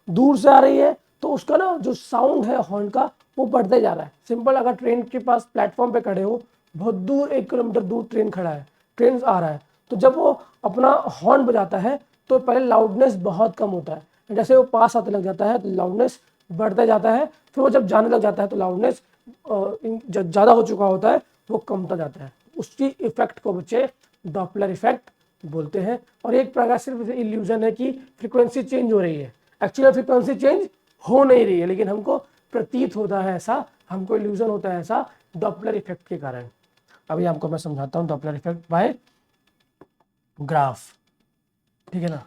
दूर से आ रही है, तो उसका ना जो साउंड है हॉर्न का वो बढ़ते जा रहा है। सिंपल, अगर ट्रेन के पास प्लेटफॉर्म पे खड़े हो, बहुत दूर 1 किलोमीटर दूर ट्रेन खड़ा है, ट्रेन आ रहा है, तो जब वो अपना हॉर्न बजाता है तो पहले लाउडनेस बहुत कम होता है, जैसे वो पास आते लग जाता है तो लाउडनेस बढ़ता जाता है, फिर वो जब जाने लग जाता है तो लाउडनेस ज़्यादा हो चुका होता है, वो कमता जाता है। उसकी इफेक्ट को बच्चे डॉपलर इफेक्ट बोलते हैं। और एक प्रकार सिर्फ इल्यूजन है कि फ्रीक्वेंसी चेंज हो रही है, एक्चुअली फ्रीक्वेंसी चेंज हो नहीं रही है, लेकिन हमको प्रतीत होता है ऐसा, हमको इल्यूजन होता है ऐसा डॉपलर इफेक्ट के कारण। अभी आपको मैं समझाता हूँ डॉपलर इफेक्ट बाय ग्राफ, ठीक है ना।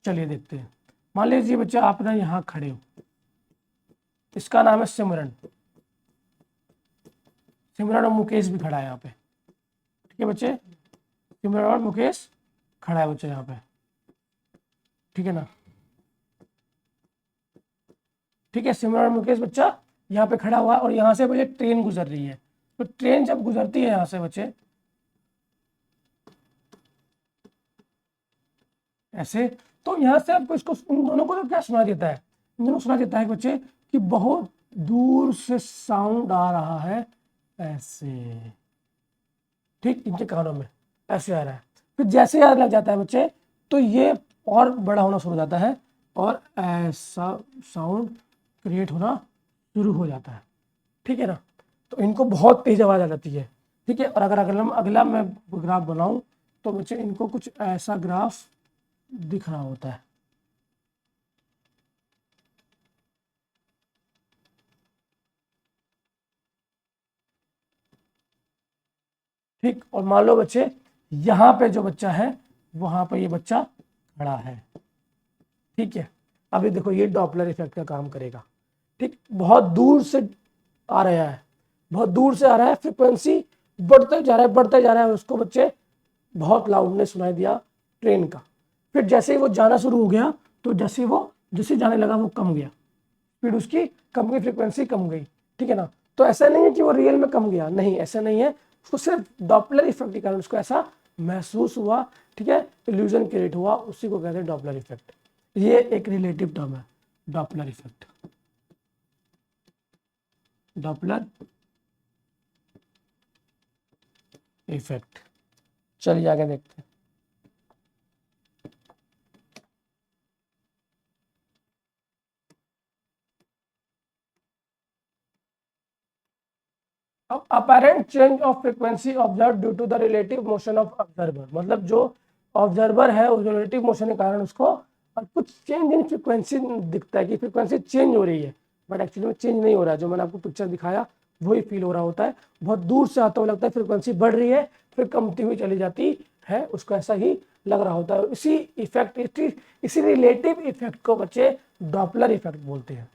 चलिए देखते हैं। मान लीजिए बच्चे आप ना यहाँ खड़े हो, इसका नाम है सिमरन, सिमरन और मुकेश भी खड़ा है यहाँ पे, ठीक है बच्चे, सिमरन और मुकेश खड़ा है बच्चे यहाँ पे, ठीक है ना। ठीक है, सिमरन और मुकेश बच्चा यहाँ पे खड़ा हुआ है और यहाँ से बच्चे ट्रेन गुजर रही है। तो ट्रेन जब गुजरती है यहाँ से बच्चे ऐसे, तो यहाँ से आपको इसको, इन दोनों को तो क्या सुना देता है, इन दोनों को सुना देता है बच्चे कि बहुत दूर से साउंड आ रहा है ऐसे, ठीक, इनके कानों में ऐसे आ रहा है। फिर जैसे याद लग जाता है बच्चे, तो ये और बड़ा होना शुरू हो जाता है और ऐसा साउंड क्रिएट होना शुरू हो जाता है, ठीक है ना। तो इनको बहुत तेज आवाज़ आ जाती है, ठीक है। और अगर अगला मैं ग्राफ बनाऊं तो बच्चे इनको कुछ ऐसा ग्राफ दिख रहा होता है, ठीक। और मान लो बच्चे यहाँ पे जो बच्चा है वहां पे ये बच्चा खड़ा है, ठीक है। अभी देखो ये डॉपलर इफेक्ट का काम करेगा, ठीक। बहुत दूर से आ रहा है, बहुत दूर से आ रहा है, फ्रिक्वेंसी बढ़ते जा रहा है, बढ़ते जा रहा है, उसको बच्चे बहुत लाउडनेस सुनाई दिया ट्रेन का। फिर जैसे ही वो जाना शुरू हो गया, तो जैसे जाने लगा वो कम गया, स्पीड उसकी कम गई, फ्रिक्वेंसी कम गई, ठीक है ना। तो ऐसा नहीं है कि वो रियल में कम गया, नहीं ऐसा नहीं है, उसको सिर्फ डॉपलर इफेक्ट के कारण उसको ऐसा महसूस हुआ, ठीक है, इल्यूजन क्रिएट हुआ, उसी को कहते हैं डॉपलर इफेक्ट। ये एक रिलेटिव टर्म है, डॉपलर इफेक्ट, डॉपलर इफेक्ट। चलिए आगे देखते हैं। अब apparent change of frequency observe due to the relative motion of observer, मतलब जो ऑब्जर्वर है उस रिलेटिव मोशन के कारण उसको कुछ चेंज इन फ्रीक्वेंसी दिखता है कि फ्रीक्वेंसी चेंज हो रही है, बट एक्चुअली में चेंज नहीं हो रहा है। जो मैंने आपको पिक्चर दिखाया वही फील हो रहा होता है, बहुत दूर से आता हुआ लगता है, फ्रीक्वेंसी बढ़ रही है फिर कमती हुई चली जाती है, उसको ऐसा ही लग रहा होता है। इसी इफेक्ट, इसी रिलेटिव इफेक्ट को बच्चे डॉपलर इफेक्ट बोलते हैं,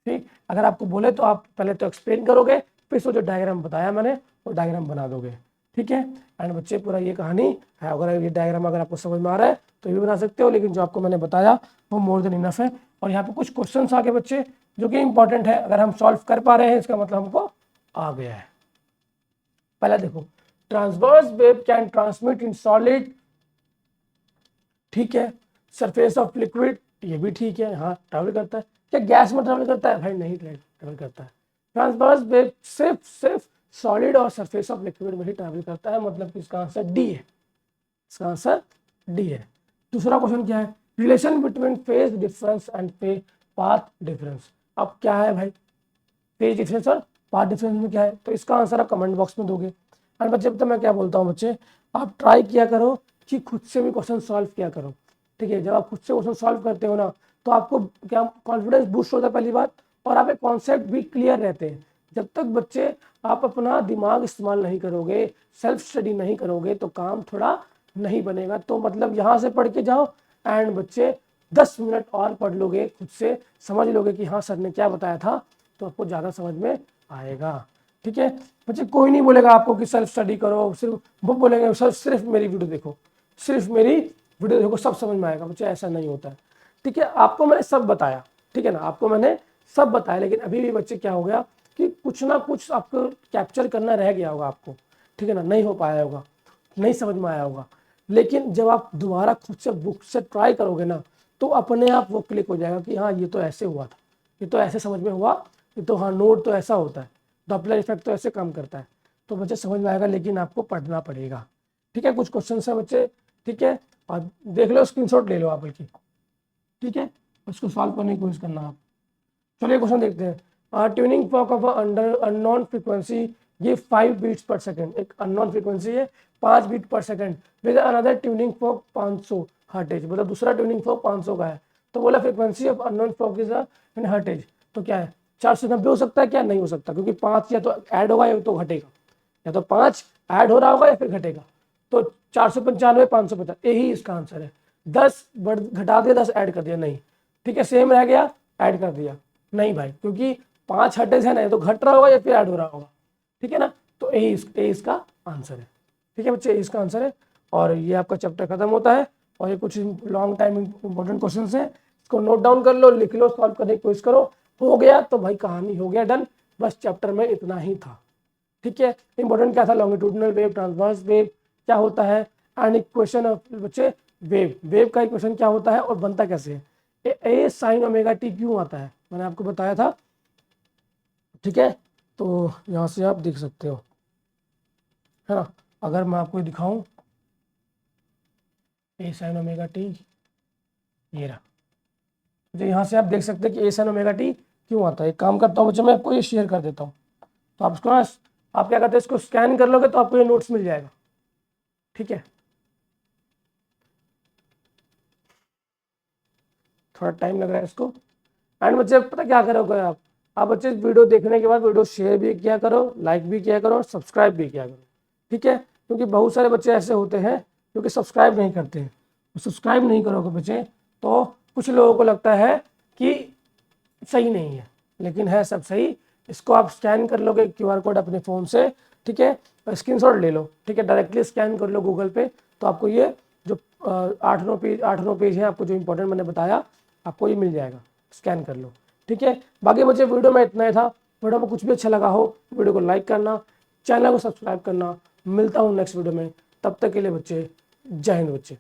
ठीक। अगर आपको बोले तो आप पहले तो एक्सप्लेन करोगे, फिर वो जो डायग्राम बताया मैंने वो डायग्राम बना दोगे, ठीक है। एंड बच्चे पूरा ये कहानी है, अगर ये डायग्राम अगर आपको समझ में आ रहा है तो ये भी बना सकते हो, लेकिन जो आपको मैंने बताया वो मोर देन इनफ है। और यहाँ पे कुछ क्वेश्चंस आ गए बच्चे जो कि इंपॉर्टेंट है, अगर हम सॉल्व कर पा रहे हैं इसका मतलब हमको आ गया है। पहला देखो, transverse wave can transmit in solid, ठीक है, सरफेस ऑफ लिक्विड, ये भी ठीक है, हाँ ट्रैवल करता है। क्या गैस में ट्रैवल करता है? भाई नहीं ट्रैवल करता है। ट्रांसवर्स वेव सिर्फ सॉलिड और सरफेस ऑफ लिक्विड में ही ट्रैवल करता है, मतलब कि इसका आंसर डी है, इसका आंसर डी है। दूसरा क्वेश्चन क्या है, relation between phase difference and path difference. अब क्या है भाई, फेज डिफरेंस और पाथ डिफरेंस में क्या है, तो इसका आंसर आप कमेंट बॉक्स में दोगे। और बच्चे तो मैं क्या बोलता हूँ बच्चे, आप ट्राई किया करो कि खुद से भी क्वेश्चन सॉल्व किया करो, ठीक है। जब आप खुद से क्वेश्चन सॉल्व करते हो ना तो आपको क्या कॉन्फिडेंस बूस्ट होता है पहली बात, और आपके कॉन्सेप्ट भी क्लियर रहते हैं। जब तक बच्चे आप अपना दिमाग इस्तेमाल नहीं करोगे, सेल्फ स्टडी नहीं करोगे तो काम थोड़ा नहीं बनेगा। तो मतलब यहाँ से पढ़ के जाओ एंड बच्चे 10 मिनट और पढ़ लोगे, खुद से समझ लोगे कि हाँ सर ने क्या बताया था, तो आपको ज़्यादा समझ में आएगा। ठीक है बच्चे, कोई नहीं बोलेगा आपको कि सेल्फ स्टडी करो, सिर्फ वो बोलेंगे सर सिर्फ मेरी वीडियो देखो, सिर्फ मेरी वीडियो देखो सब समझ में आएगा। बच्चे ऐसा नहीं होता है। ठीक है, आपको मैंने सब बताया, ठीक है ना, आपको मैंने सब बताया, लेकिन अभी भी बच्चे क्या हो गया कि कुछ ना कुछ आपको कैप्चर करना रह गया होगा आपको, ठीक है ना, नहीं हो पाया होगा, नहीं समझ में आया होगा। लेकिन जब आप दोबारा खुद से बुक से ट्राई करोगे ना, तो अपने आप वो क्लिक हो जाएगा कि हाँ ये तो ऐसे हुआ था, ये तो ऐसे समझ में हुआ, ये तो हाँ नोट तो ऐसा होता है, डॉपलर इफेक्ट तो ऐसे काम करता है। तो बच्चे समझ में आएगा, लेकिन आपको पढ़ना पड़ेगा। ठीक है, कुछ क्वेश्चन है बच्चे, ठीक है, और देख लो, स्क्रीनशॉट ले लो आप बल्कि, ठीक है, उसको सॉल्व करने की कोशिश करना आप। चलिए क्वेश्चन देखते हैं। Tuning fork of under unknown frequency give 5 beats per second. एक अननोन फ्रीक्वेंसी है 5 beat per second with another tuning fork 500 hertz, मतलब दूसरा ट्यूनिंग फॉक 500 का है। तो बोला frequency of unknown fork is in hertz, तो क्या है 490 हो सकता है क्या, नहीं हो सकता, क्योंकि 5 या तो ऐड होगा या तो घटेगा, या तो 5 ऐड हो रहा होगा या फिर घटेगा। तो 495 550 यही इसका आंसर है। 10 बढ़ घटा दिया, 10 ऐड कर दिया, नहीं, ठीक है, सेम रह गया, ऐड कर दिया, नहीं भाई, क्योंकि 5 हर्टेज है ना, तो घट रहा होगा या फिर ऐड हो रहा होगा, ठीक है ना। तो यही इसका आंसर है। ठीक है बच्चे, इसका आंसर है। और ये आपका चैप्टर खत्म होता है, और ये कुछ लॉन्ग टाइम इंपॉर्टेंट क्वेश्चन है, इसको नोट डाउन कर लो, लिख लो, सॉल्व करने की कोशिश करो। हो गया तो भाई कहानी हो गया डन, बस चैप्टर में इतना ही था। ठीक है, इंपॉर्टेंट क्या था, लॉन्गिट्यूडनल वेव, ट्रांसवर्स वेव क्या होता है, एंड इक्वेशन ऑफ बच्चे वेव का इक्वेशन क्या होता है और बनता कैसे है, ए साइन ओमेगा टी क्यों आता है, मैंने आपको बताया था। ठीक है, तो यहाँ से आप देख सकते हो, है ना, अगर मैं आपको दिखाऊं ए साइन ओमेगा टी, ये रहा, तो यहाँ से आप देख सकते हैं कि ए साइन ओमेगा टी क्यों आता है। एक काम करता हूँ बच्चे, मैं आपको ये शेयर कर देता हूँ, तो आप इसको ना, आप क्या करते हैं, इसको स्कैन कर लोगे तो आपको ये नोट्स मिल जाएगा। ठीक है, थोड़ा टाइम लग रहा है इसको। एंड बच्चे पता क्या करोगे आप बच्चे वीडियो देखने के बाद वीडियो शेयर भी किया करो, लाइक भी किया करो, और सब्सक्राइब भी किया करो। ठीक है, क्योंकि बहुत सारे बच्चे ऐसे होते हैं जो कि सब्सक्राइब नहीं करते हैं। सब्सक्राइब नहीं करोगे बच्चे तो कुछ लोगों को लगता है कि सही नहीं है, लेकिन है सब सही। इसको आप स्कैन कर लोगे QR कोड अपने फ़ोन से, ठीक है, स्क्रीनशॉट ले लो, ठीक है, डायरेक्टली स्कैन कर लो गूगल पे, तो आपको ये जो 8-9 पेज है, आपको जो इंपॉर्टेंट मैंने बताया आपको ये मिल जाएगा, स्कैन कर लो। ठीक है, बाकी बच्चे वीडियो में इतना ही था। वीडियो में कुछ भी अच्छा लगा हो वीडियो को लाइक करना, चैनल को सब्सक्राइब करना। मिलता हूँ नेक्स्ट वीडियो में, तब तक के लिए बच्चे जय हिंद बच्चे।